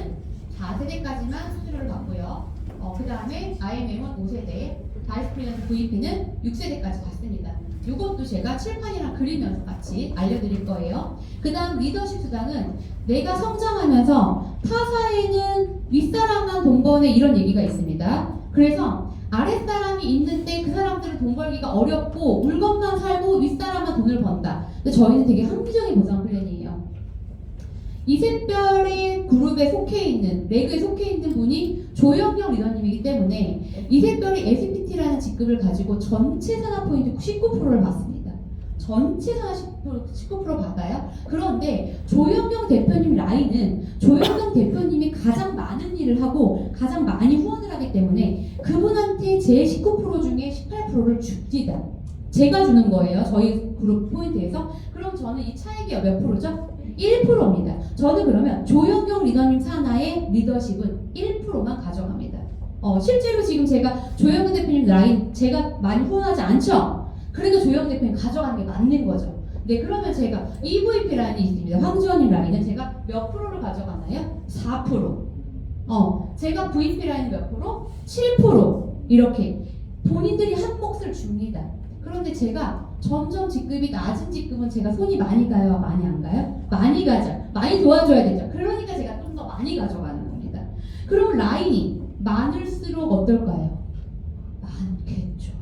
4세대까지만 수수료를 받고요. 그 다음에 IMM은 5세대, 다이스프리랜서 VP는 6세대까지 갔습니다. 이것도 제가 칠판이랑 그리면서 같이 알려드릴 거예요. 그 다음 리더십 수당은 내가 성장하면서 타사에는 윗사람만 돈 버네 이런 얘기가 있습니다. 그래서 아랫사람이 있는데 그 사람들은 돈 벌기가 어렵고 물건만 살고 윗사람만 돈을 번다. 근데 저희는 되게 합리적인 보상 플랜이에요. 이샛별의 그룹에 속해 있는, 레그에 속해 있는 분이 조영경 리더님이기 때문에 이샛별이 SPT라는 직급을 가지고 전체 산하 포인트 19%를 받습니다. 전체 산하 19% 받아요. 그런데 조영경 대표님 라인은 조영경 대표님이 가장 많은 일을 하고 가장 많이 후원을 하기 때문에 그분한테 제 19% 중에 18%를 줍니다. 제가 주는 거예요. 저희 그룹 포인트에서. 그럼 저는 이 차익이 몇 프로죠? 1%입니다. 저는 그러면 조영경 리더님 산하의 리더십은 1%만 가져갑니다. 실제로 지금 제가 조영경 대표님 라인 제가 많이 후원하지 않죠? 그래도 조영경 대표님 가져가는 게 맞는 거죠. 네, 그러면 제가 EVP 라인이 있습니다. 황지원님 라인은 제가 몇 프로를 가져가나요? 4%. 제가 VP 라인 몇 프로? 7%. 이렇게 본인들이 한 몫을 줍니다. 그런데 제가 점점 직급이 낮은 직급은 제가 손이 많이 가요? 많이 안 가요? 많이 가죠. 많이 도와줘야 되죠. 그러니까 제가 좀 더 많이 가져가는 겁니다. 그럼 라인이 많을수록 어떨까요? 많겠죠.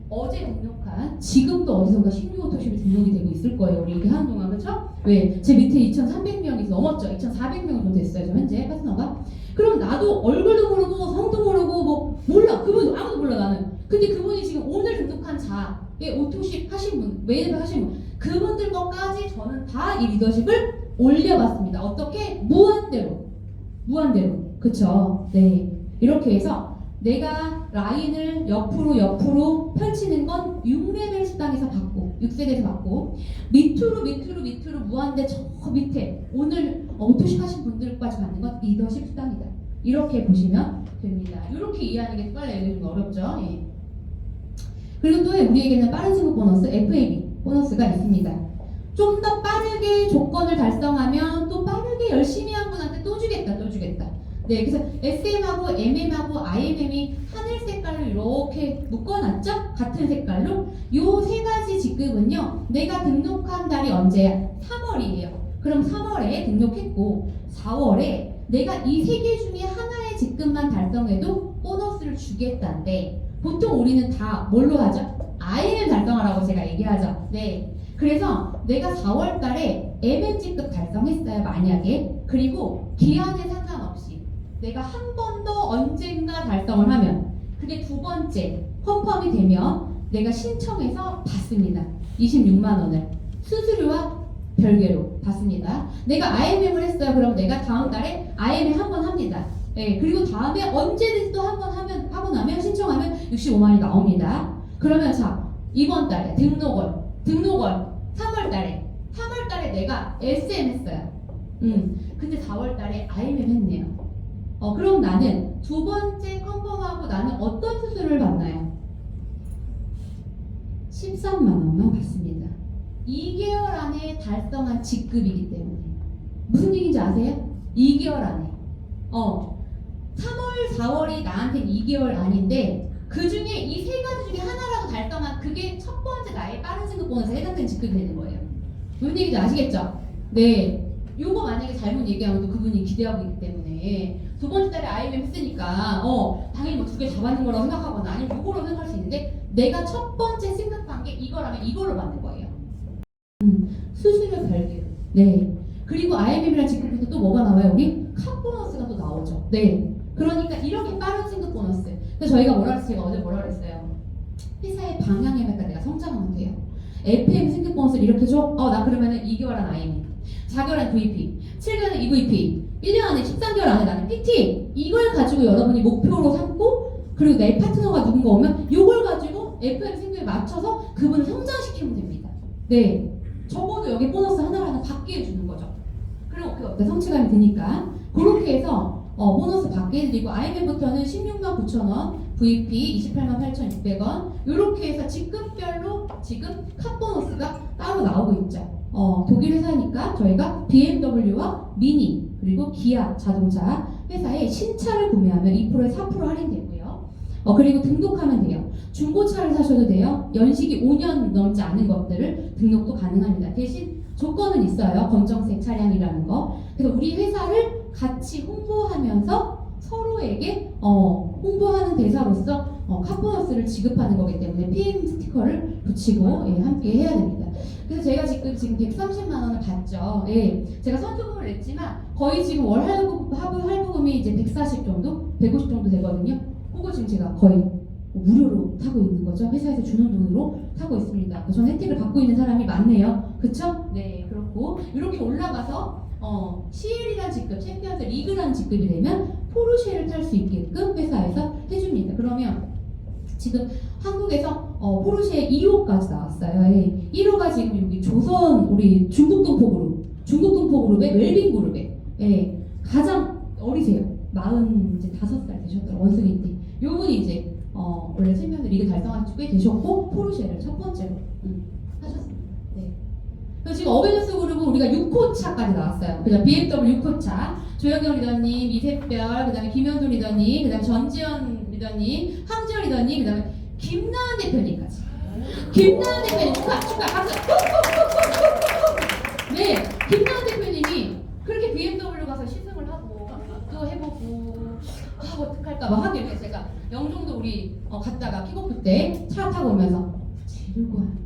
어제 등록한, 지금도 어디선가 신규오토십이 등록이 되고 있을 거예요. 우리 얘기하는 동안, 그렇죠? 왜? 제 밑에 2,300명이 넘었죠. 2,400명 정도 됐어요. 저 현재 파트너가. 그럼 나도 얼굴도 모르고 성도 모르고 몰라. 그분 아무도 몰라 나는. 근데 그분이 지금 오늘 등록한 자에 오토십 하신 분, 매니저 하신 분, 그분들 것까지 저는 다 이 리더십을 올려봤습니다. 어떻게? 무한대로. 그쵸? 네. 이렇게 해서 내가 라인을 옆으로 펼치는 건 6레벨 수당에서 받고 6세대에서 받고 밑으로 무한대 저 밑에 오늘 오토십 하신 분들까지 받는 건 리더십 수당이다. 이렇게 보시면 됩니다. 이렇게 이해하는 게 빨리 알려주는 거 어렵죠? 예. 그리고 또 우리에게는 빠른 승급 보너스 FAB 보너스가 있습니다. 좀 더 빠르게 조건을 달성하면 또 빠르게 열심히 한 분한테 또 주겠다. 네, 그래서 SM하고 MM하고 IMM이 하늘 색깔로 이렇게 묶어놨죠? 같은 색깔로. 요 세 가지 직급은요, 내가 등록한 달이 언제야? 3월이에요. 그럼 3월에 등록했고 4월에 내가 이 세 개 중에 하나의 직급만 달성해도 보너스를 주겠다는데 보통 우리는 다 뭘로 하죠? IMM 달성하라고 제가 얘기하죠. 네. 그래서 내가 4월 달에 MM 직급 달성했어요. 만약에. 그리고 기한에 상관없이 내가 한 번 더 언젠가 달성을 하면 그게 두 번째 컨펌이 되면 내가 신청해서 받습니다. 26만 원을 수수료와 별개로 받습니다. 내가 IMM을 했어요. 그럼 내가 다음 달에 IMM 한 번 합니다. 네, 그리고 다음에 언제든지 또 한 번 하고 나면 신청하면 65만이 나옵니다. 그러면 자, 이번 달에 등록월 3월 달에 내가 SM 했어요. 근데 4월 달에 IMM 했네요. 그럼 나는 두 번째 컨펌하고 나는 어떤 수수료를 받나요? 13만 원만 받습니다. 2개월 안에 달성한 직급이기 때문에. 무슨 얘기인지 아세요? 2개월 안에. 3월, 4월이 나한테는 2개월 안인데 그 중에 이 세 가지 중에 하나라도 달성한 그게 첫 번째 나의 빠른 승급 보너스에 해당되는 직급이 되는 거예요. 무슨 얘기인지 아시겠죠? 네. 요거 만약에 잘못 얘기하면 또 그분이 기대하고 있기 때문에 두 번째 달에 IMM 했으니까 당연히 뭐 두 개 잡았는 거라고 생각하거나 아니면 요거로 생각할 수 있는데 내가 첫 번째 승급한 게 이거라면 이걸로 받는 거예요. 수수료 별개로. 네. 그리고 IMM이랑 직급부터 또 뭐가 나와요? 우리 컷 보너스가 또 나오죠. 네. 그러니까 이렇게 빠른 진급 보너스. 그래서 저희가 제가 어제 뭐라 그랬어요? 회사의 방향에 맞게 내가 성장하면 돼요. FM 승급 보너스를 이렇게 줘? 나 그러면은 2개월 안 IM, 4개월 안 VP, 7개월 안 EVP, 1년 안에 13개월 안에 나는 PT. 이걸 가지고 여러분이 목표로 삼고, 그리고 내 파트너가 누군가 오면 이걸 가지고 FM 승급에 맞춰서 그분을 성장시키면 됩니다. 네. 적어도 여기 보너스 하나라도 받게 해주는 거죠. 그럼 그 어때? 성취감이 드니까. 그렇게 해서 보너스 받게 해드리고, IMM부터는 16만 9천 원, VP 28만 8,600원, 이렇게 해서 직급별로 지금 컷 보너스가 따로 나오고 있죠. 독일 회사니까 저희가 BMW와 미니, 그리고 기아 자동차 회사에 신차를 구매하면 2%에 4% 할인되고요. 그리고 등록하면 돼요. 중고차를 사셔도 돼요. 연식이 5년 넘지 않은 것들을 등록도 가능합니다. 대신 조건은 있어요. 검정색 차량이라는 거. 그래서 우리 회사를 같이 홍보하면서 서로에게 홍보하는 대사로서 컷보너스를 지급하는 거기 때문에 PM 스티커를 붙이고 함께 해야 됩니다. 그래서 제가 지금 130만 원을 받죠. 예, 제가 선수금을 냈지만 거의 지금 월 할부금이 이제 140 정도, 150 정도 되거든요. 그거 지금 제가 거의 무료로 타고 있는 거죠. 회사에서 주는 돈으로 타고 있습니다. 저는 혜택을 받고 있는 사람이 많네요. 그쵸? 네, 그렇고 이렇게 올라가서 CL이란 직급, 챔피언스 리그라는 직급이 되면 포르쉐를 탈 수 있게끔 회사에서 해줍니다. 그러면 지금 한국에서 포르쉐 2호까지 나왔어요. 예. 1호가 지금 여기 조선 우리 중국동포 그룹의 웰빙 그룹에 가장 어리세요. 45살 되셨더라고요. 원숭이띠. 요분이 이제 원래 챔피언스 리그 달성하신 지 꽤 되셨고 포르쉐를 첫 번째로 하셨습니다. 네. 그래서 지금 어벤져스 그룹은 우리가 6호차까지 나왔어요. 그다음 BMW 6호차, 조영경 리더님, 이세별, 그다음에 김현도 리더님, 그다음에 전지현 리더님, 황지연 리더님, 그다음에 김나은 대표님까지. 김나은 대표님 축하 박수. 네, 김나은 대표님이 그렇게 BMW 가서 시승을 하고 또 해보고 어떡할까 막 하길래 제가 영종도 우리 갔다가 킥오프 때 차 타고 오면서 지르고 하는 거.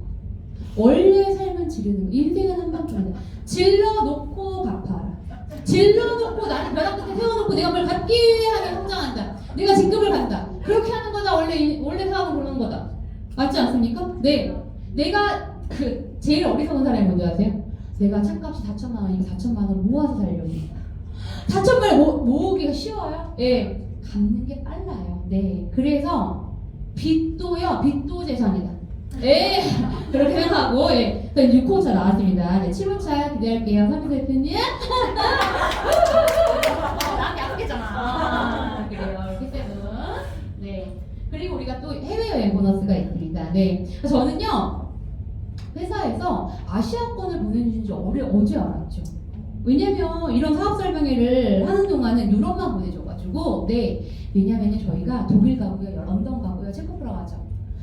원래 삶은 지르는 거. 인생은 한방뿐이다. 질러놓고 갚아라. 질러놓고 나를 벼락 끝에 세워놓고 내가 뭘 갚기 위해 성장한다. 내가 직급을 간다. 그렇게 하는 거다. 원래 사업은 그러는 거다. 맞지 않습니까? 네. 내가 제일 어리석은 사람이 뭔지 아세요? 내가 차값이 4천만 원이니까 4천만 원 모아서 살려고. 4천만 원 모으기가 쉬워요? 예. 갚는 게 빨라요. 네. 그래서 빚도 재산이다. 예. 그렇게 생각하고, 예. 6호차 나왔습니다. 네, 7호차 기대할게요. 서민 대표님. 나한테 아프겠잖아. 그래요. 이렇게 세븐. 네. 그리고 우리가 또 해외여행 보너스가 있습니다. 네. 저는요, 회사에서 아시아권을 보내주신 지 어제 알았죠. 왜냐면 이런 사업 설명회를 하는 동안은 유럽만 보내줘가지고, 네. 왜냐면 저희가 독일 가고요, 런던 가고요, 체코프라 가죠.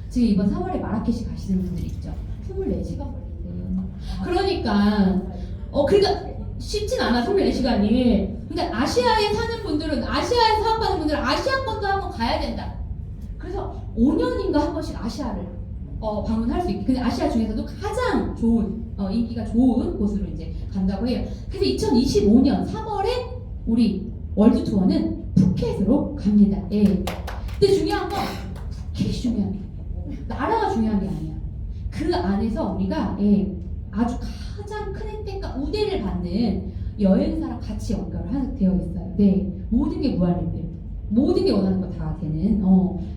지금 이번 3월에 마라케시 가시는 분들 있죠. 24시간 걸린대요. 그러니까 쉽진 않아, 24시간이. 그러니까 아시아에 사는 분들은, 아시아에 사업하는 분들은 아시아권도 한번 가야 된다. 그래서 5년인가 한 번씩 아시아를 방문할 수 있게. 근데 아시아 중에서도 가장 좋은 인기가 좋은 곳으로 이제 간다고 해요. 그래서 2025년 3월에 우리 월드 투어는 푸켓으로 갑니다. 예. 근데 중요한 건 푸켓이 중요한 게 나라가 중요한 게 아니야. 그 안에서 우리가 아주 가장 큰 혜택과 우대를 받는 여행사랑 같이 연결을 되어 있어요. 네, 모든 게 무한리필, 모든 게 원하는 거 다 되는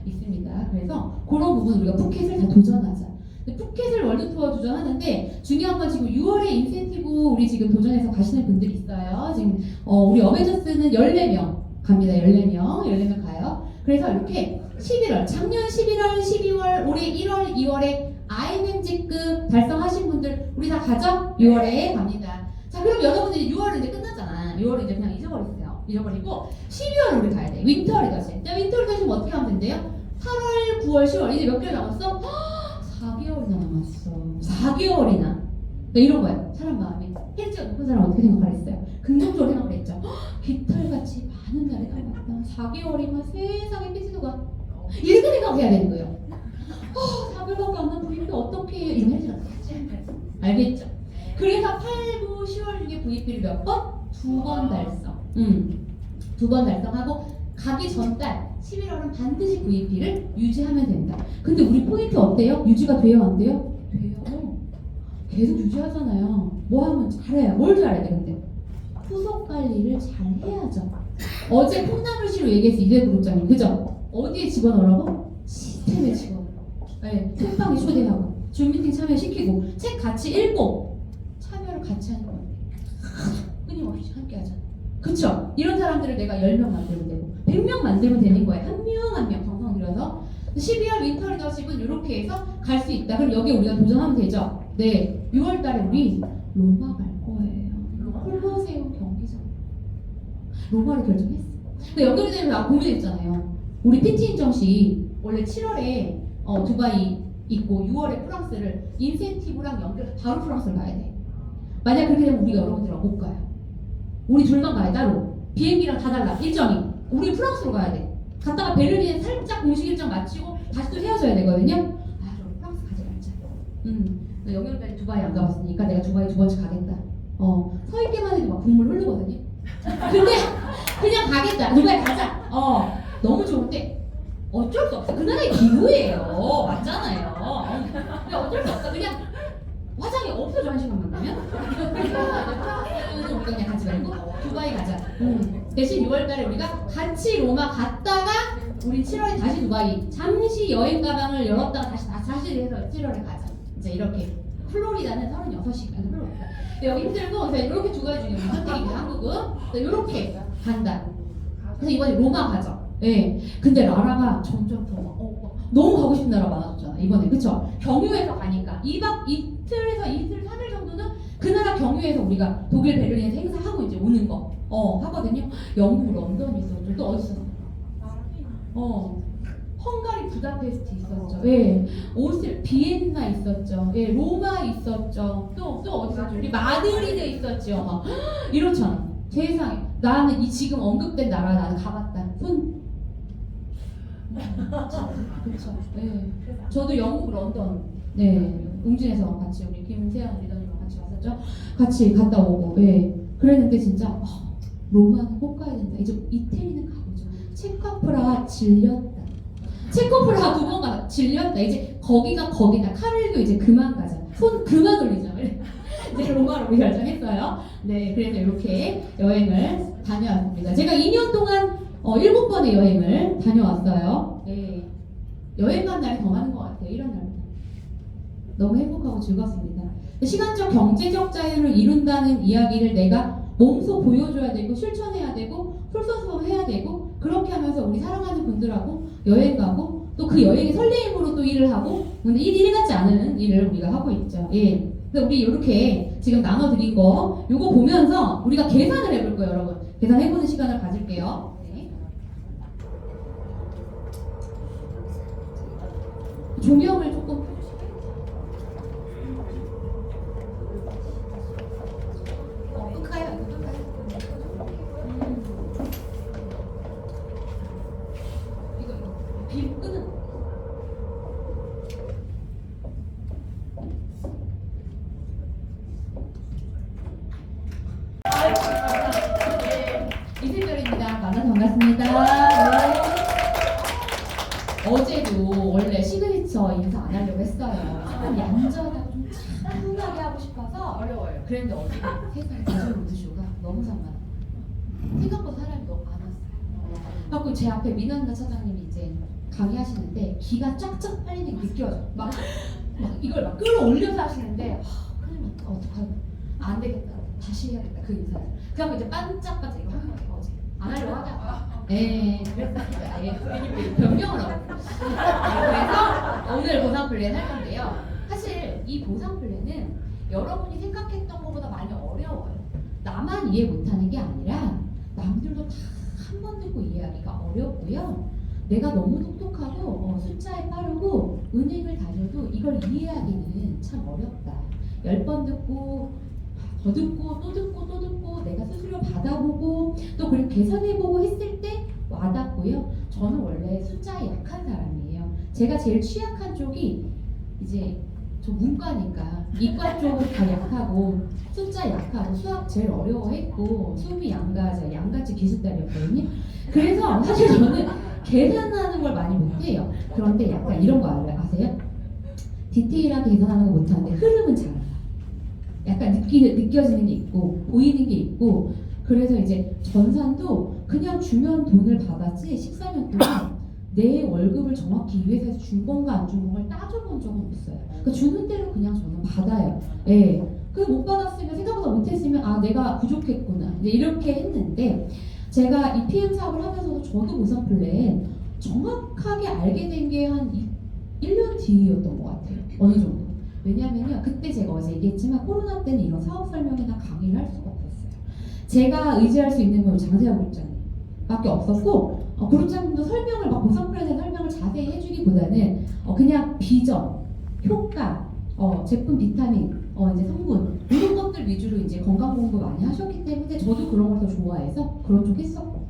있습니다. 그래서 그런 부분 우리가 푸켓을 다 도전하자. 푸켓을 월드 투어 도전하는데 중요한 건 지금 6월에 인센티브 우리 지금 도전해서 가시는 분들이 있어요. 지금 우리 어벤져스는 14명 갑니다. 14명 가요. 그래서 이렇게 11월, 작년 11월, 12월, 올해 1월, 2월에 IMM 직급 달성하신 분들 우리 다 가죠? 6월에 갑니다. 자, 그럼 여러분들이 6월은 이제 끝났잖아. 6월은 이제 그냥 잊어버리고 12월 우리 가야 돼. 윈터 리더십. 자, 윈터 리더십 어떻게 하면 된대요? 8월, 9월, 10월 이제 몇 개월 남았어? 4개월이나 남았어. 4개월이나. 네, 이런 거예요. 사람 마음이. 혜지가 높은 사람 어떻게 생각하랬어요? 긍정적으로 생각을 했죠. 깃털같이 많은 날이 남았다. 4개월이면 세상에 삐지도가 이렇게 생각해야 되는 거예요. 4개월밖에 안 남은 우리인데 어떻게 해요? 이런 혜지가 알겠죠? 그래서 8, 9, 또 10월 중에 VP를 몇 번? 2번 달성. 2번 달성하고 가기 전달 11월은 반드시 VP를 유지하면 된다. 근데 우리 포인트 어때요? 유지가 돼요? 안 돼요? 돼요. 계속 유지하잖아요. 뭐 하면 잘해요? 뭘 잘해야 돼 근데? 후속 관리를 잘 해야죠. 어제 콩나물시로 얘기했어 이대 그룹장님 그죠? 어디에 집어넣으라고? 시스템에 집어넣으라고. 네, 톡방에 초대하고 줌 미팅 참여시키고 책 같이 읽고 참여를 같이 하는 거예요. 끊임없이 함께 하잖아. 그쵸? 이런 사람들을 내가 10명 만들면 되고 100명 만들면 되는 거예요. 한 명 한 명 정성 들여서 12월 윈터 리더십은 이렇게 해서 갈 수 있다. 그럼 여기 우리가 도전하면 되죠? 네. 6월 달에 우리 로마 갈 거예요. 콜로세움 경기장. 로마를 결정했어. 근데 연결이 되면 나 고민했잖아요. 우리 PT 인정식 원래 7월에 두바이 있고 6월에 프랑스를 인센티브랑 연결해서 바로 프랑스를 가야 돼. 만약 그렇게 되면 우리가 여러분들하고 못 가요. 우리 둘만 가야 따로. 비행기랑 다 달라. 일정이. 우리 프랑스로 가야 돼. 갔다가 베를린에 살짝 공식 일정 마치고 다시 또 헤어져야 되거든요. 아, 그럼 프랑스 가지 말자. 연결까지 두바이 안 가봤으니까 내가 두바이 2번째 가겠다. 서 있기만 해도 막 국물 흐르거든요. 근데 그냥 가겠다. 두바이 가자. 너무 좋은데 어쩔 수 없어. 그 나라의 기후예요. 맞잖아요. 근데 어쩔 수 없어. 그냥 화장이 없어져 한 시간만 가면. 그래서 우리가 그냥 가지 말고 두바이 가자. 대신 6월달에 우리가 같이 로마 갔다가 우리 7월에 다시 두바이 잠시 여행 가방을 열었다가 다시 해서 7월에 가자. 이제 이렇게 플로리다는 36시간 플로리다. 여기 힘들고 그래서 이렇게 두 가지 중에 선택입니다. 한국은 이렇게 간다. 그래서 이번에 로마 가죠. 네. 근데 라라가 점점 더 너무 가고 싶은 나라 많아졌잖아 이번에. 그쵸? 경유해서 가니까 2박 이틀에서 이틀 3일 정도는 그 나라 경유해서 우리가 독일 베를린에서 행사하고 이제 오는 거 하거든요. 영국 런던이 있었죠. 또 어디 있었어? 헝가리 부다페스트 있었죠. 예. 비엔나 있었죠. 예. 로마 있었죠. 또 어디 있었죠? 우리 마드리드 있었죠. 막 이렇잖아. 세상에. 나는 이 지금 언급된 나라 나는 가봤다. 그렇죠. 네. 저도 영국 런던 웅진에서 같이 우리 김세연 리더님과 같이 왔었죠. 같이 갔다 오고 그랬는데 진짜 로마는 꼭 가야 된다. 이제 이태리는 가보죠. 체코프라하 질렸다. 체코프라하 2번 가다 질렸다. 이제 거기다. 카를교 이제 그만 가자. 손 그만 올리자. 이제 로마로 우리 결정했어요. 네, 그래서 이렇게 여행을 다녀왔습니다. 제가 2년 동안 7번의 여행을 다녀왔어요. 네. 여행 간 날이 더 많은 것 같아요. 이런 날보다. 너무 행복하고 즐겁습니다. 시간적 경제적 자유를 이룬다는 이야기를 내가 몸소 보여줘야 되고 실천해야 되고 솔선수범해야 되고 그렇게 하면서 우리 사랑하는 분들하고 여행 가고 또 그 여행의 설레임으로 또 일을 하고 근데 일 같지 않은 일을 우리가 하고 있죠. 예. 그래서 우리 이렇게 지금 나눠드린 거 요거 보면서 우리가 계산을 해볼 거예요, 여러분. 계산해보는 시간을 가질게요. 조명을 조금 끄까요? 이거 빌 끄는 이슬별입니다. 만나서 반갑습니다. 어제도 원래 시그니처 인사 안 하려고 했어요. 좀 얌전하고 좀 차분하게 하고 싶어서 어려워요. 그런데 어제 세상에 대전 로드쇼가 너무 산만해. 생각보다 사람이 너무 많았어요. 그래서 제 앞에 민원가 차장님이 이제 강의하시는데 기가 쫙쫙 빨리는 게 느껴져. 막 이걸 막 끌어올려서 하시는데 큰일 났다. 어떡하나. 안 되겠다. 다시 해야겠다. 그 인사를. 그래서 이제 반짝반짝 이거 한 거예요. 어제. 안 하려고 하다가. 그랬습니다. 변명을 하고. 그래서 오늘 보상 플랜 할 건데요. 사실 이 보상 플랜은 여러분이 생각했던 것보다 많이 어려워요. 나만 이해 못하는 게 아니라 남들도 다 한 번 듣고 이해하기가 어렵고요. 내가 너무 똑똑하고 숫자에 빠르고 은행을 다녀도 이걸 이해하기는 참 어렵다. 10번 듣고 더 듣고 또 듣고 또 듣고 내가 스스로 받아보고 또 그리고 계산해보고 했을 때 와닿고요. 저는 원래 숫자에 약한 사람이에요. 제가 제일 취약한 쪽이 이제 저 문과니까 이과 쪽은 다 약하고 숫자 약하고 수학 제일 어려워했고 수미 양가지 기술달이었거든요. 그래서 사실 저는 계산하는 걸 많이 못해요. 그런데 약간 이런 거 아세요? 디테일하게 계산하는 거 못하는데 흐름은 잘 알아. 약간 느껴지는 게 있고 보이는 게 있고 그래서 이제 전산도 그냥 주면 돈을 받았지 14년 동안 내 월급을 정확히 이 회사에서 준 건가 안 준 건가를 따져본 적은 없어요. 그러니까 주는 대로 그냥 저는 받아요. 예. 그 못 받았으면 생각보다 못했으면 아 내가 부족했구나 이제 이렇게 했는데 제가 이 PM 사업을 하면서도 저도 보상 플랜 정확하게 알게 된 게 한 1년 뒤였던 것 같아요. 어느 정도. 왜냐면요 그때 제가 어제 얘기했지만 코로나 때는 이런 사업 설명이나 강의를 할 수가 없었어요. 제가 의지할 수 있는 건 장세하 그룹장님 밖에 없었고 그룹장님도 설명을 막 보상 플랜의 설명을 자세히 해주기보다는 그냥 비전, 효과, 제품 비타민, 이제 성분 이런 것들 위주로 이제 건강 공부 많이 하셨기 때문에 저도 그런 걸 더 좋아해서 그런 쪽 했었고.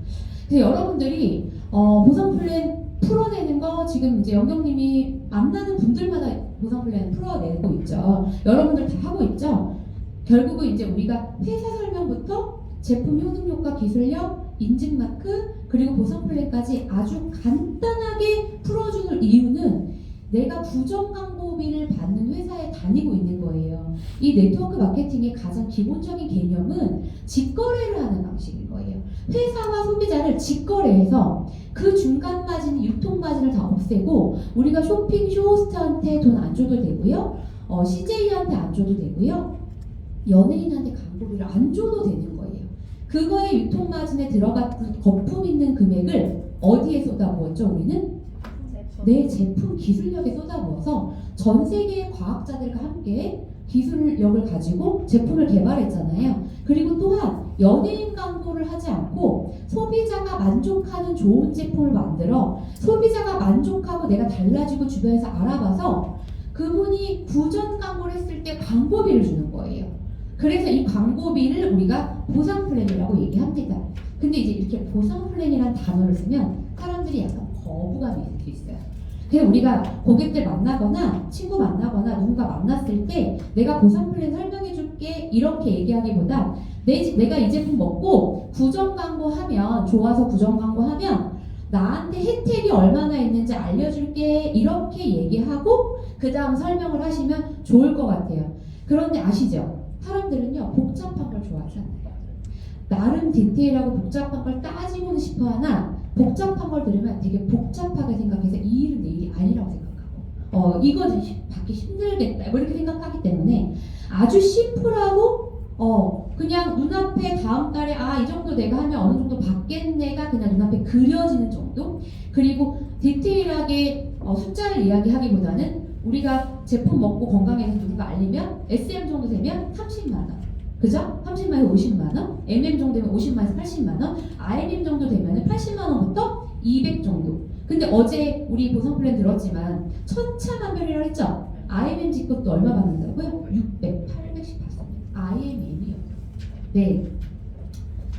그래서 여러분들이 보상 플랜 풀어내는 거 지금 이제 영경님이 만나는 분들마다 보상 플랜 풀어내고 있죠. 여러분들 다 하고 있죠. 결국은 이제 우리가 회사 설명부터 제품 효능 효과 기술력, 인증 마크 그리고 보상 플랜까지 아주 간단하게 풀어주는 이유는 내가 부정 광고비를 받는 회사에 다니고 있는 거예요. 이 네트워크 마케팅의 가장 기본적인 개념은 직거래를 하는 방식인 거예요. 회사와 소비자를 직거래해서 그 중간 마진, 유통 마진을 다 없애고 우리가 쇼핑 쇼호스트한테 돈 안 줘도 되고요. CJ한테 안 줘도 되고요. 연예인한테 광고비를 안 줘도 되는 거예요. 그거의 유통 마진에 들어갔던 거품 있는 금액을 어디에 쏟아부었죠? 우리는 내 제품 기술력에 쏟아부어서 전 세계의 과학자들과 함께 기술력을 가지고 제품을 개발했잖아요. 그리고 또한 연예인 광고를 하지 않고 소비자가 만족하는 좋은 제품을 만들어 소비자가 만족하고 내가 달라지고 주변에서 알아봐서 그분이 부전 광고를 했을 때 광고비를 주는 거예요. 그래서 이 광고비를 우리가 보상 플랜이라고 얘기합니다. 근데 이제 이렇게 보상 플랜이라는 단어를 쓰면 사람들이 약간 거부감이 있을 수 있어요. 그래서 우리가 고객들 만나거나 친구 만나거나 누군가 만났을 때 내가 보상 플랜 설명해 줄게 이렇게 얘기하기보다 내가 이 제품 먹고 부정 광고하면 좋아서 부정 광고하면 나한테 혜택이 얼마나 있는지 알려줄게 이렇게 얘기하고 그 다음 설명을 하시면 좋을 것 같아요. 그런데 아시죠? 사람들은요 복잡한 걸 좋아하지 않아요. 나름 디테일하고 복잡한 걸 따지고는 싶어 하나 복잡한 걸 들으면 되게 복잡하게 생각해서 이 일은 내 일이 아니라고 생각하고 이거 받기 힘들겠다 뭐 이렇게 생각하기 때문에 아주 심플하고 그냥 눈앞에 다음 달에 이 정도 내가 하면 어느 정도 받겠네가 그냥 눈앞에 그려지는 정도. 그리고 디테일하게 숫자를 이야기하기보다는 우리가 제품 먹고 건강해서 누군가 알리면 SM 정도 되면 30만 원. 그죠? 30만에서 50만원, MM 정도 되면 50만에서 80만원, IMM 정도 되면 80만원부터 200 정도. 근데 어제 우리 보상 플랜 들었지만 천차만별이라고 했죠? IMM 직급도 얼마 받는다고요? 600, 800씩 받습니다. IMM이요. 네.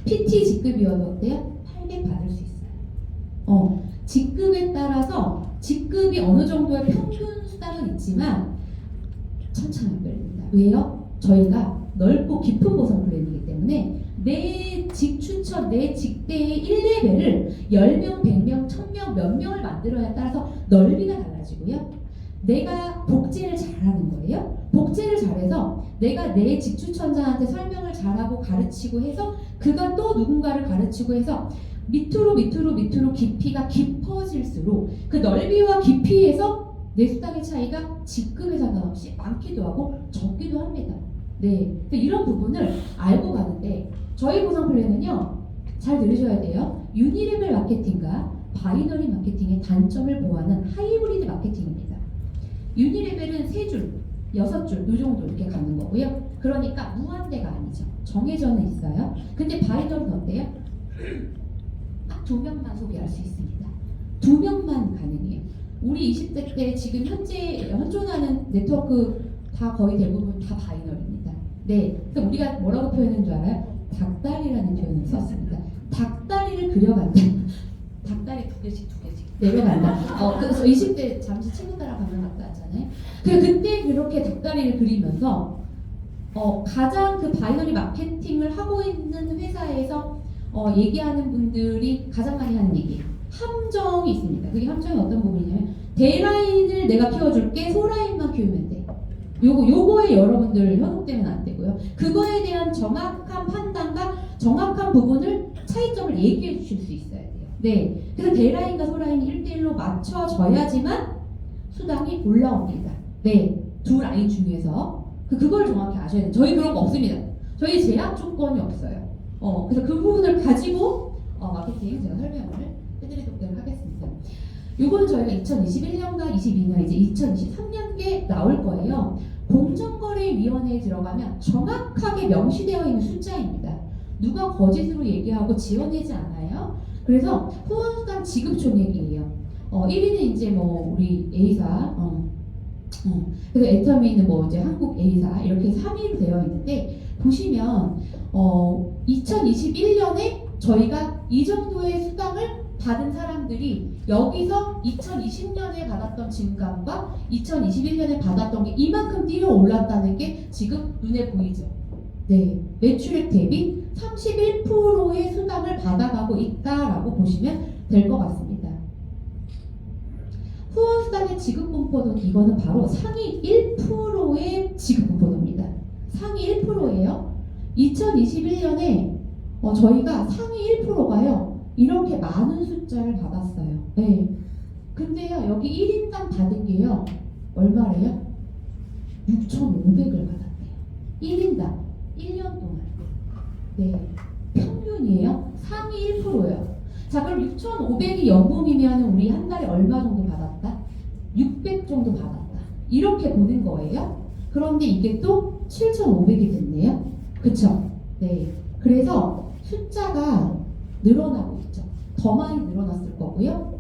PT 직급이어도 어때요? 800 받을 수 있어요. 직급에 따라서 직급이 어느 정도의 평균 수당은 있지만 천차만별입니다. 왜요? 저희가 넓고 깊은 보상 플랜이기 때문에 내 직추천, 내 직대의 1레벨을 10명, 100명, 1000명 몇 명을 만들어야 따라서 넓이가 달라지고요. 내가 복제를 잘하는 거예요. 복제를 잘해서 내가 내 직추천자한테 설명을 잘하고 가르치고 해서 그가 또 누군가를 가르치고 해서 밑으로 깊이가 깊어질수록 그 넓이와 깊이에서 내 수당의 차이가 직급에 상관없이 많기도 하고 적기도 합니다. 네, 이런 부분을 알고 가는데 저희 보상 플랜은요 잘 들으셔야 돼요. 유니레벨 마케팅과 바이너리 마케팅의 단점을 보완한 하이브리드 마케팅입니다. 유니레벨은 3줄, 6줄 이 정도 이렇게 가는 거고요. 그러니까 무한대가 아니죠. 정해져는 있어요. 근데 바이너리는 어때요? 딱 2명만 소비할 수 있습니다. 2명만 가능해요. 우리 20대 때 지금 현재 현존하는 네트워크 다 거의 대부분 다 바이너리입니다. 네, 그래서 우리가 뭐라고 표현한 줄 알아요? 닭다리라는 표현을 썼습니다. 닭다리를 그려간다. 닭다리 두 개씩 내려간다. 그래서 20대 잠시 친구 따라 가면 갔다 왔잖아요. 있잖아요. 그때 그렇게 닭다리를 그리면서 가장 그 바이너리 마케팅을 하고 있는 회사에서 얘기하는 분들이 가장 많이 하는 얘기, 함정이 있습니다. 그게 함정이 어떤 부분이냐면 대라인을 내가 키워줄게, 소라인만 키우면 돼. 요거에 여러분들 현혹되면 안 되고요. 그거에 대한 정확한 판단과 정확한 부분을 차이점을 얘기해 주실 수 있어야 돼요. 네. 그래서 대라인과 소라인이 1대1로 맞춰져야지만 수당이 올라옵니다. 네. 두 라인 중에서 그걸 정확히 아셔야 돼요. 저희 그런 거 없습니다. 저희 제약 조건이 없어요. 그래서 그 부분을 가지고 마케팅 제가 설명을 해드리도록 하겠습니다. 이거는 저희가 2021년과 22년 이제 2023년께 나올 거예요. 공정거래위원회에 들어가면 정확하게 명시되어 있는 숫자입니다. 누가 거짓으로 얘기하고 지어내지 않아요. 그래서 후원수당 지급 총액이에요. 1위는 이제 뭐 우리 A사, 그래서 애터미는 뭐 이제 한국 A사 이렇게 3위로 되어 있는데 보시면 2021년에 저희가 이 정도의 수당을 받은 사람들이 여기서 2020년에 받았던 진감과 2021년에 받았던 게 이만큼 뛰어 올랐다는 게 지금 눈에 보이죠. 네, 매출액 대비 31%의 수당을 받아가고 있다라고 보시면 될 것 같습니다. 후원수당의 지급분포도 이거는 바로 상위 1%의 지급분포도입니다. 상위 1%예요. 2021년에 저희가 상위 1%가요. 이렇게 많은 숫자를 받았어요. 네. 근데요, 여기 1인당 받은 게요, 얼마래요? 6,500을 받았대요. 1인당 1년 동안. 네. 평균이에요. 상위 1%예요. 자, 그럼 6,500이 연봉이면 우리 한 달에 얼마 정도 받았다? 600 정도 받았다. 이렇게 보는 거예요. 그런데 이게 또 7,500이 됐네요. 그쵸? 네. 그래서 숫자가 늘어나고 있죠. 더 많이 늘어났을 거고요.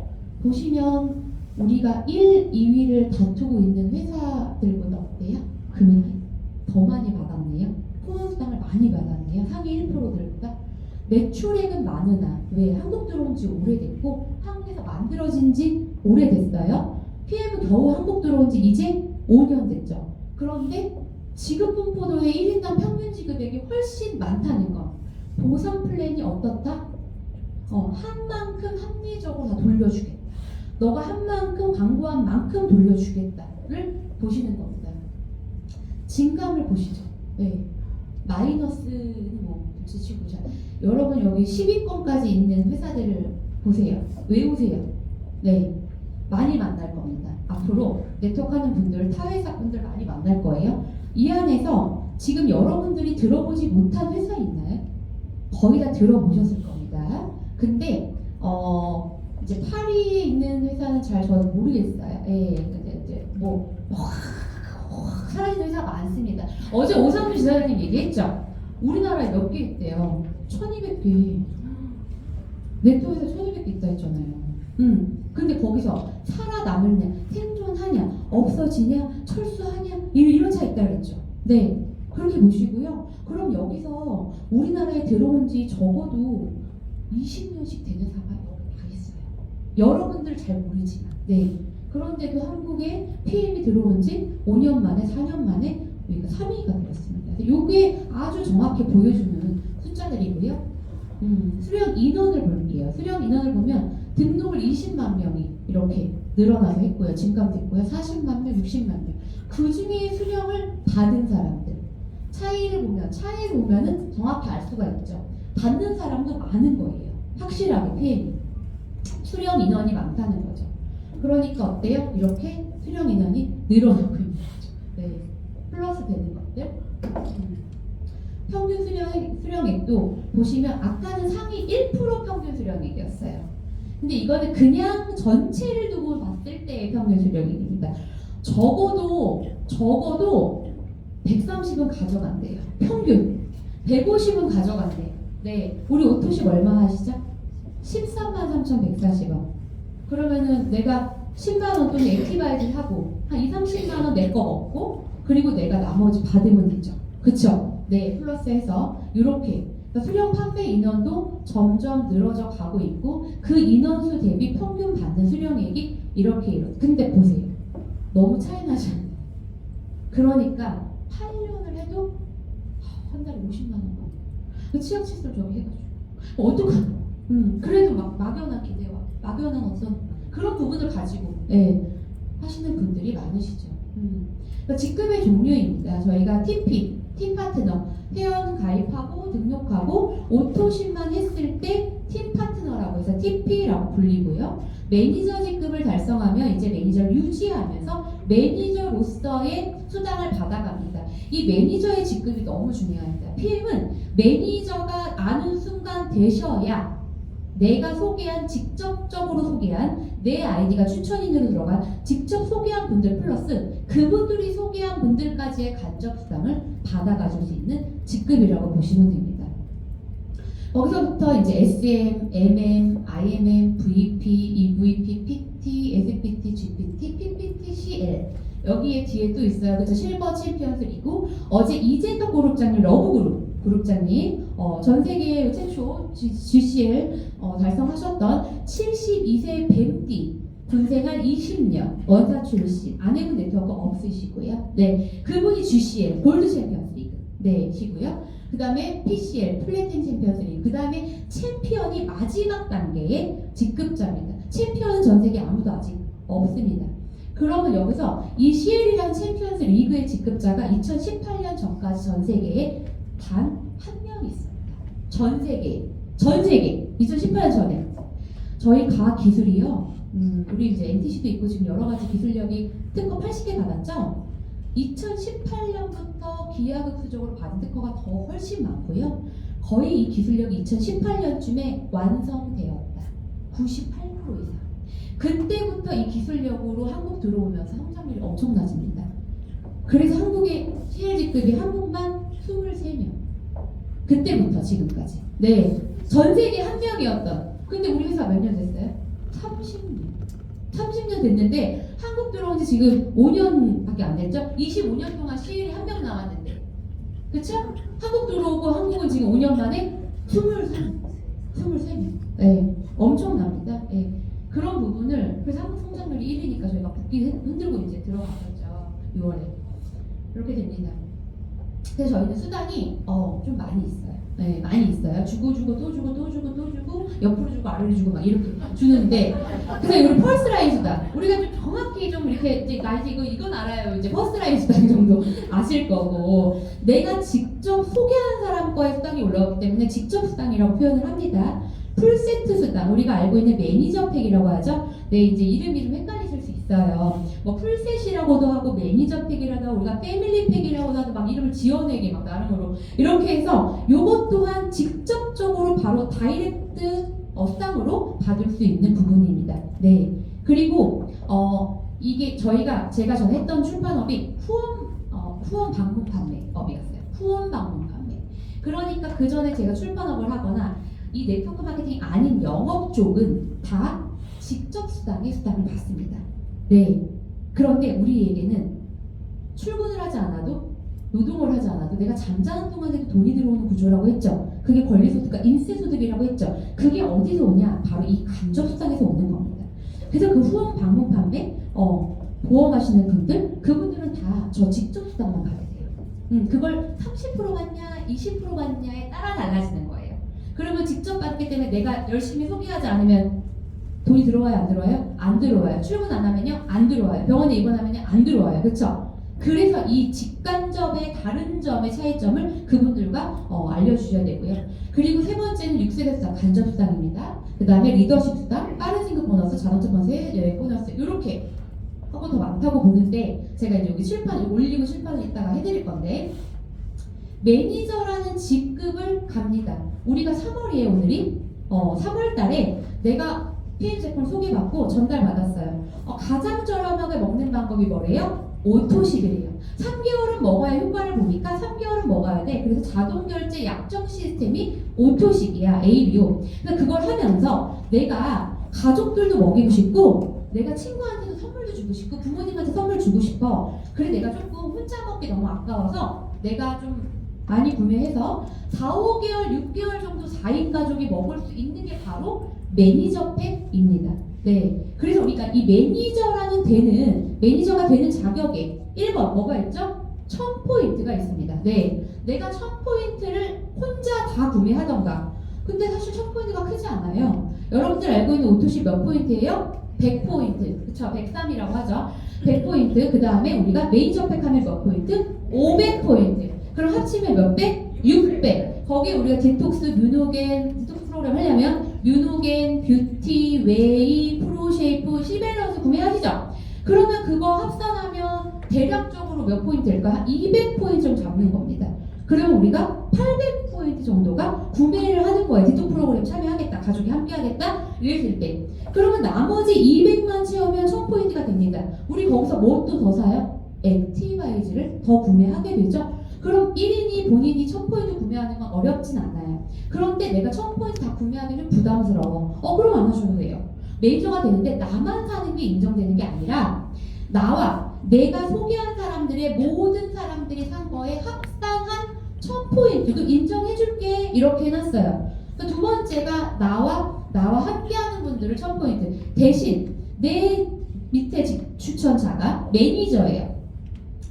보시면 우리가 1, 2위를 다투고 있는 회사들보다 어때요? 금액이 더 많이 받았네요. 후원수당을 많이 받았네요. 상위 1%들보다. 매출액은 많으나 왜? 한국 들어온 지 오래됐고 한국에서 만들어진 지 오래됐어요. PM은 겨우 한국 들어온 지 이제 5년 됐죠. 그런데 지급분포도의 1인당 평균 지급액이 훨씬 많다는 것. 보상 플랜이 어떻다? 한 만큼 합리적으로 다 돌려주겠다. 너가 한 만큼 광고한 만큼 돌려주겠다를 보시는 겁니다. 진감을 보시죠. 네. 마이너스는 뭐 붙이시고 여러분 여기 10위권까지 있는 회사들을 보세요. 외우세요. 네. 많이 만날 겁니다. 앞으로 네트워크하는 분들, 타회사 분들 많이 만날 거예요. 이 안에서 지금 여러분들이 들어보지 못한 회사 있나요? 거의 다 들어보셨을 겁니다. 근데 이제 파리에 있는 회사는 잘 저는 모르겠어요. 예, 이제 뭐 사라지는 회사 많습니다. 어제 오상준 지사장님 얘기했죠. 우리나라에 몇 개 있대요. 1,200개. 네트워크에서 1,200개 있다 했잖아요. 근데 거기서 살아남으냐, 생존하냐, 없어지냐, 철수하냐 이런 차이 있다 그랬죠. 네, 그렇게 보시고요. 그럼 여기서 우리나라에 들어온 지 적어도 20년씩 되는 회사가 여기 있어요. 여러분들 잘 모르지만, 네. 그런데도 한국에 PM이 들어온 지 5년 만에, 4년 만에 우리가 3위가 되었습니다. 이게 아주 정확히 보여주는 숫자들이고요. 수령 인원을 볼게요. 수령 인원을 보면 등록을 20만 명이 이렇게 늘어나서 했고요. 증감됐고요. 40만 명, 60만 명. 그 중에 수령을 받은 사람들. 차이를 보면은 정확히 알 수가 있죠. 받는 사람도 많은 거예요. 확실하게 PM이. 수령 인원이 많다는 거죠. 그러니까 어때요? 이렇게 수령 인원이 늘어나고 있는 거죠. 네. 플러스 되는 것들. 평균 수령액도 보시면 아까는 상위 1% 평균 수령액이었어요. 근데 이거는 그냥 전체를 두고 봤을 때의 평균 수령액입니다. 적어도 130은 가져간대요. 평균. 150은 가져간대요. 네. 우리 오토십 얼마 하시죠? 133,3,140원. 그러면은 내가 10만원 또는 액티바이즈 하고 한 20-30만원 내 거 먹고 그리고 내가 나머지 받으면 되죠. 그쵸? 네, 플러스해서 이렇게 수령 판매 인원도 점점 늘어져 가고 있고 그 인원수 대비 평균 받는 수령액이 이렇게 근데 보세요. 너무 차이 나지 않나요? 그러니까 8년을 해도 한 달에 50만 원 받아요. 그 치약 칫솔 저기 해가지고 어떡하나? 그래도 막 막연한 기대와 막연한 어떤 그런 부분을 가지고 하시는 분들이 많으시죠. 그러니까 직급의 종류입니다. 저희가 TP, 팀 파트너, 회원 가입하고 등록하고 오토십만 했을 때 팀 파트너라고 해서 TP라고 불리고요. 매니저 직급을 달성하면 이제 매니저를 유지하면서 매니저로서의 수당을 받아갑니다. 이 매니저의 직급이 너무 중요합니다. PM은 매니저가 아는 순간 되셔야 내가 소개한 직접적으로 소개한 내 아이디가 추천인으로 들어간 직접 소개한 분들 플러스 그분들이 소개한 분들까지의 간접 수당을 받아가줄 수 있는 직급이라고 보시면 됩니다. 거기서부터 이제 SM, MM, IMM, VP, EVP, PT, SPT, GPT, PPT, CL 여기에 뒤에 또 있어요. 그래서 실버 챔피언스 리그 어제 이재덕 그룹장님 러브 그룹장님 전 세계 최초 GCL 달성하셨던 72세 뱀띠 군생활 20년 원사 출신 아내분 네트워크 없으시고요. 네, 그분이 GCL 골드 챔피언스 리그 시고요. 그 다음에 PCL 플래팅 챔피언스 리그 그 다음에 챔피언이 마지막 단계의 직급자입니다. 챔피언은 전 세계 아무도 아직 없습니다. 그러면 여기서 이 CL이라는 챔피언스 리그의 직급자가 2018년 전까지 전 세계에 단 한 명 있습니다. 전 세계 2018년 전에 저희 과학 기술이요. 우리 이제 NTC도 있고 지금 여러 가지 기술력이 특허 80개 받았죠. 2018년부터 기하급수적으로 받은 특허가 더 훨씬 많고요. 거의 이 기술력이 2018년쯤에 완성되었다. 98% 이상. 그때부터 이 기술력으로 한국 들어오면서 성장률이 엄청나집니다. 그래서 한국의 CLG급이 한국만 23명. 그때부터 지금까지. 네. 전 세계 한 명이었던. 근데 우리 회사 몇 년 됐어요? 30년 됐는데 한국 들어온 지 지금 5년밖에 안 됐죠? 25년 동안 CL이 한 명 나왔는데. 그쵸? 한국 들어오고 한국은 지금 5년 만에 23명. 네. 엄청납니다. 네. 그런 부분을 그래서 한국 성장률이 1위니까 저희가 국기 흔들고 이제 들어갔었죠. 6월에 이렇게 됩니다. 그래서 저희는 수당이 좀 많이 있어요. 네, 많이 있어요. 주고 또 주고 옆으로 주고 아래로 주고 막 이렇게 주는데 그래서 우리 퍼스트라인 수당 우리가 좀 정확히 좀 이렇게 이제 나 이건 알아요. 이제 퍼스트라인 수당 정도 아실 거고 내가 직접 소개한 사람 거의 수당이 올라오기 때문에 직접 수당이라고 표현을 합니다. 풀세트 수당 우리가 알고 있는 매니저 팩이라고 하죠. 네, 이제 이름이 좀 헷갈리실 수 있어요. 뭐 풀셋이라고도 하고 매니저 팩이라도 하고 우리가 패밀리 팩이라고도 하고 막 이름을 지어내게 막 나름으로 이렇게 해서 요것 또한 직접적으로 바로 다이렉트 수당으로 받을 수 있는 부분입니다. 네, 그리고 이게 제가 전에 했던 출판업이 후원 방문 판매업이었어요. 후원 방문 판매. 그러니까 그 전에 제가 출판업을 하거나 이 네트워크 마케팅이 아닌 영업 쪽은 다 직접 수당을 받습니다. 네. 그런데 우리에게는 출근을 하지 않아도 노동을 하지 않아도 내가 잠자는 동안에도 돈이 들어오는 구조라고 했죠. 그게 권리소득과 인세소득이라고 했죠. 그게 어디서 오냐? 바로 이 간접 수당에서 오는 겁니다. 그래서 그 후원 방문 판매 보험하시는 분들 그분들은 다 저 직접 수당만 받으세요. 그걸 30% 받냐 20% 받냐에 따라 달라지는 거예요. 그러면 직접 받기 때문에 내가 열심히 소개하지 않으면 돈이 들어와요? 안 들어와요? 안 들어와요. 출근 안 하면요? 안 들어와요. 병원에 입원하면요? 안 들어와요. 그렇죠? 그래서 이 직간접의 다른 점의 차이점을 그분들과 알려주셔야 되고요. 그리고 세 번째는 6세대 수당, 간접 수당입니다. 그 다음에 리더십 수당, 빠른 진급 보너스, 자동차 보너스, 여행 보너스 이렇게 하고 더 많다고 보는데 제가 이제 여기 올리고 실판을 이따가 해드릴 건데 매니저라는 직급을 갑니다. 우리가 3월이에요 오늘이. 3월 달에 내가 PM 제품 소개받고 전달받았어요. 가장 저렴하게 먹는 방법이 뭐래요? 오토식이래요. 3개월은 먹어야 효과를 보니까 3개월은 먹어야 돼. 그래서 자동결제 약정 시스템이 오토식이야. ABO. 그래서 그걸 하면서 내가 가족들도 먹이고 싶고 내가 친구한테도 선물도 주고 싶고 부모님한테 선물 주고 싶어. 그래 내가 조금 혼자 먹기 너무 아까워서 내가 좀 많이 구매해서 4, 5개월, 6개월 정도 4인 가족이 먹을 수 있는 게 바로 매니저 팩입니다. 네. 그래서 우리가 이 매니저가 되는 자격에 1번 뭐가 있죠? 1000포인트가 있습니다. 네. 내가 1000포인트를 혼자 다 구매하던가. 근데 사실 1000포인트가 크지 않아요. 여러분들 알고 있는 오토시 몇 포인트예요? 100포인트. 그쵸? 103이라고 하죠. 100포인트. 그 다음에 우리가 매니저팩 하면 몇 포인트? 500포인트. 그럼 합치면 몇 배? 600. 거기에 우리가 디톡스 프로그램 하려면 뉴노겐, 뷰티, 웨이, 프로쉐이프, 시밸런스 구매하시죠? 그러면 그거 합산하면 대략적으로 몇 포인트일까? 한 200포인트 좀 잡는 겁니다. 그러면 우리가 800포인트 정도가 구매를 하는 거예요. 디톡 프로그램 참여하겠다, 가족이 함께 하겠다, 이랬을 때. 그러면 나머지 200만 채우면 1000포인트가 됩니다. 우리 거기서 뭐 또 더 사요? 액티바이즈를 더 구매하게 되죠. 그럼 1인이 본인이 1000포인트 구매하는 건 어렵진 않아요. 그런데 내가 1000포인트 다 구매하기 좀 부담스러워. 그럼 안 하셔도 돼요. 매니저가 되는데 나만 사는 게 인정되는 게 아니라 나와 내가 소개한 사람들의 모든 사람들이 산 거에 합산한 1000포인트도 인정해줄게. 이렇게 해놨어요. 두 번째가 나와 함께하는 분들을 1000포인트. 대신 내 밑에 추천자가 매니저예요.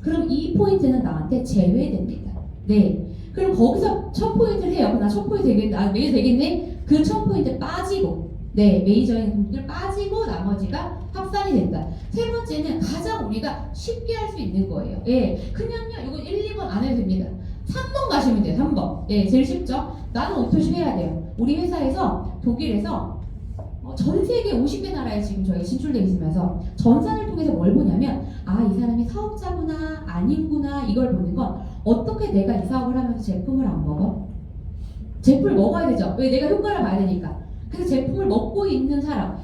그럼 이 포인트는 나한테 제외됩니다. 네. 그럼 거기서 1000포인트를 해요. 나 1000포인트 되겠네. 매니저 되겠네. 그 1000포인트 빠지고, 네, 매니저인 분들 빠지고 나머지가 합산이 된다. 세 번째는 가장 우리가 쉽게 할 수 있는 거예요. 예. 그냥요, 이거 1, 2번 안 해도 됩니다. 3번 가시면 돼요. 3번. 예, 제일 쉽죠? 나는 오토십 해야 돼요. 우리 회사에서 독일에서 전 세계 50개 나라에 지금 저희 진출되어 있으면서 전산을 통해서 뭘 보냐면 이 사람이 사업자구나 아닌구나 이걸 보는 건 어떻게 내가 이 사업을 하면서 제품을 안 먹어? 제품을 먹어야 되죠. 왜? 내가 효과를 봐야 되니까. 그래서 제품을 먹고 있는 사람,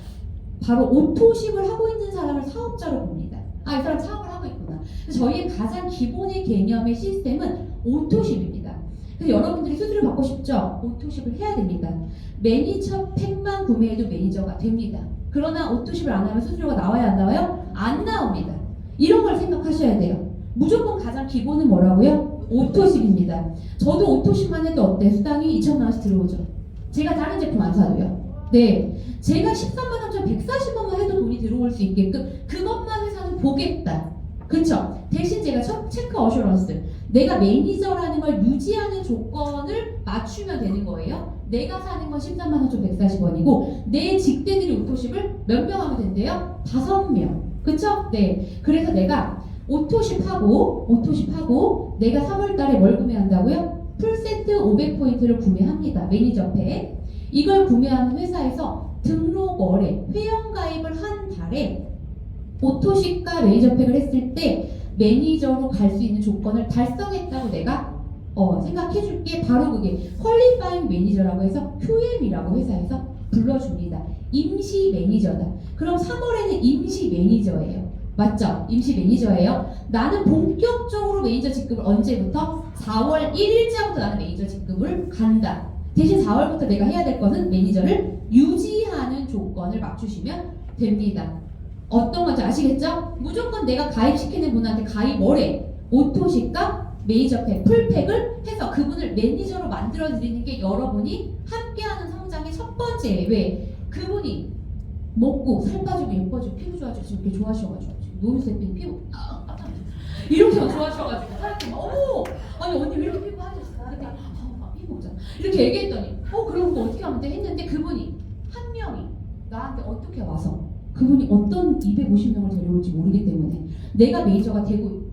바로 오토십을 하고 있는 사람을 사업자로 봅니다. 이 사람 사업을 하고 있구나. 그래서 저희의 가장 기본의 개념의 시스템은 오토십입니다. 그래서 여러분들이 수수료 받고 싶죠? 오토십을 해야 됩니다. 매니저 팩만 구매해도 매니저가 됩니다. 그러나 오토십을 안 하면 수수료가 나와야 안 나와요? 안 나옵니다. 이런 걸 생각하셔야 돼요. 무조건 가장 기본은 뭐라고요? 오토십입니다. 저도 오토십만 해도 어때? 수당이 2천만 원씩 들어오죠. 제가 다른 제품 안 사도요. 네, 제가 13만 3,140원만 해도 돈이 들어올 수 있게끔 그것만 회사는 보겠다. 그쵸? 대신 제가 체크 어슈런스, 내가 매니저라는 걸 유지하는 조건을 맞추면 되는 거예요. 내가 사는 건 13만 3,140원이고 내 직대들이 오토십을 몇 명 하면 된대요? 5명. 그쵸? 네. 그래서 내가 오토십하고 내가 3월달에 뭘 구매한다고요? 풀세트 500포인트를 구매합니다. 매니저팩. 이걸 구매하는 회사에서 등록월에 회원가입을 한 달에 오토십과 매니저팩을 했을 때 매니저로 갈 수 있는 조건을 달성했다고 내가 생각해줄게. 바로 그게 퀄리파잉 매니저라고 해서 QM이라고 회사에서 불러줍니다. 임시 매니저다. 그럼 3월에는 임시 매니저예요. 맞죠? 임시 매니저예요. 나는 본격적으로 매니저 직급을 언제부터? 4월 1일자부터 나는 매니저 직급을 간다. 대신 4월부터 내가 해야 될 것은 매니저를 유지하는 조건을 맞추시면 됩니다. 어떤 건지 아시겠죠? 무조건 내가 가입시키는 분한테 가입 월에 오토십과 매니저팩, 풀팩을 해서 그분을 매니저로 만들어드리는 게 여러분이 함께하는 성장의 첫 번째예요. 왜? 그분이 먹고 살 빠지고 예뻐지고 피부 좋아지고 이렇게 좋아하셔가지고 노유세핀 피부 이렇게 좋아하셔가지고 사람들이 아니 언니 왜 이렇게 피부 하셨어? 근데 피부 오잖아 이렇게 얘기했더니 그럼 뭐 어떻게 하면 돼? 했는데 그분이 한 명이 나한테 어떻게 와서 그분이 어떤 250명을 데려올지 모르기 때문에 내가 매니저가 되고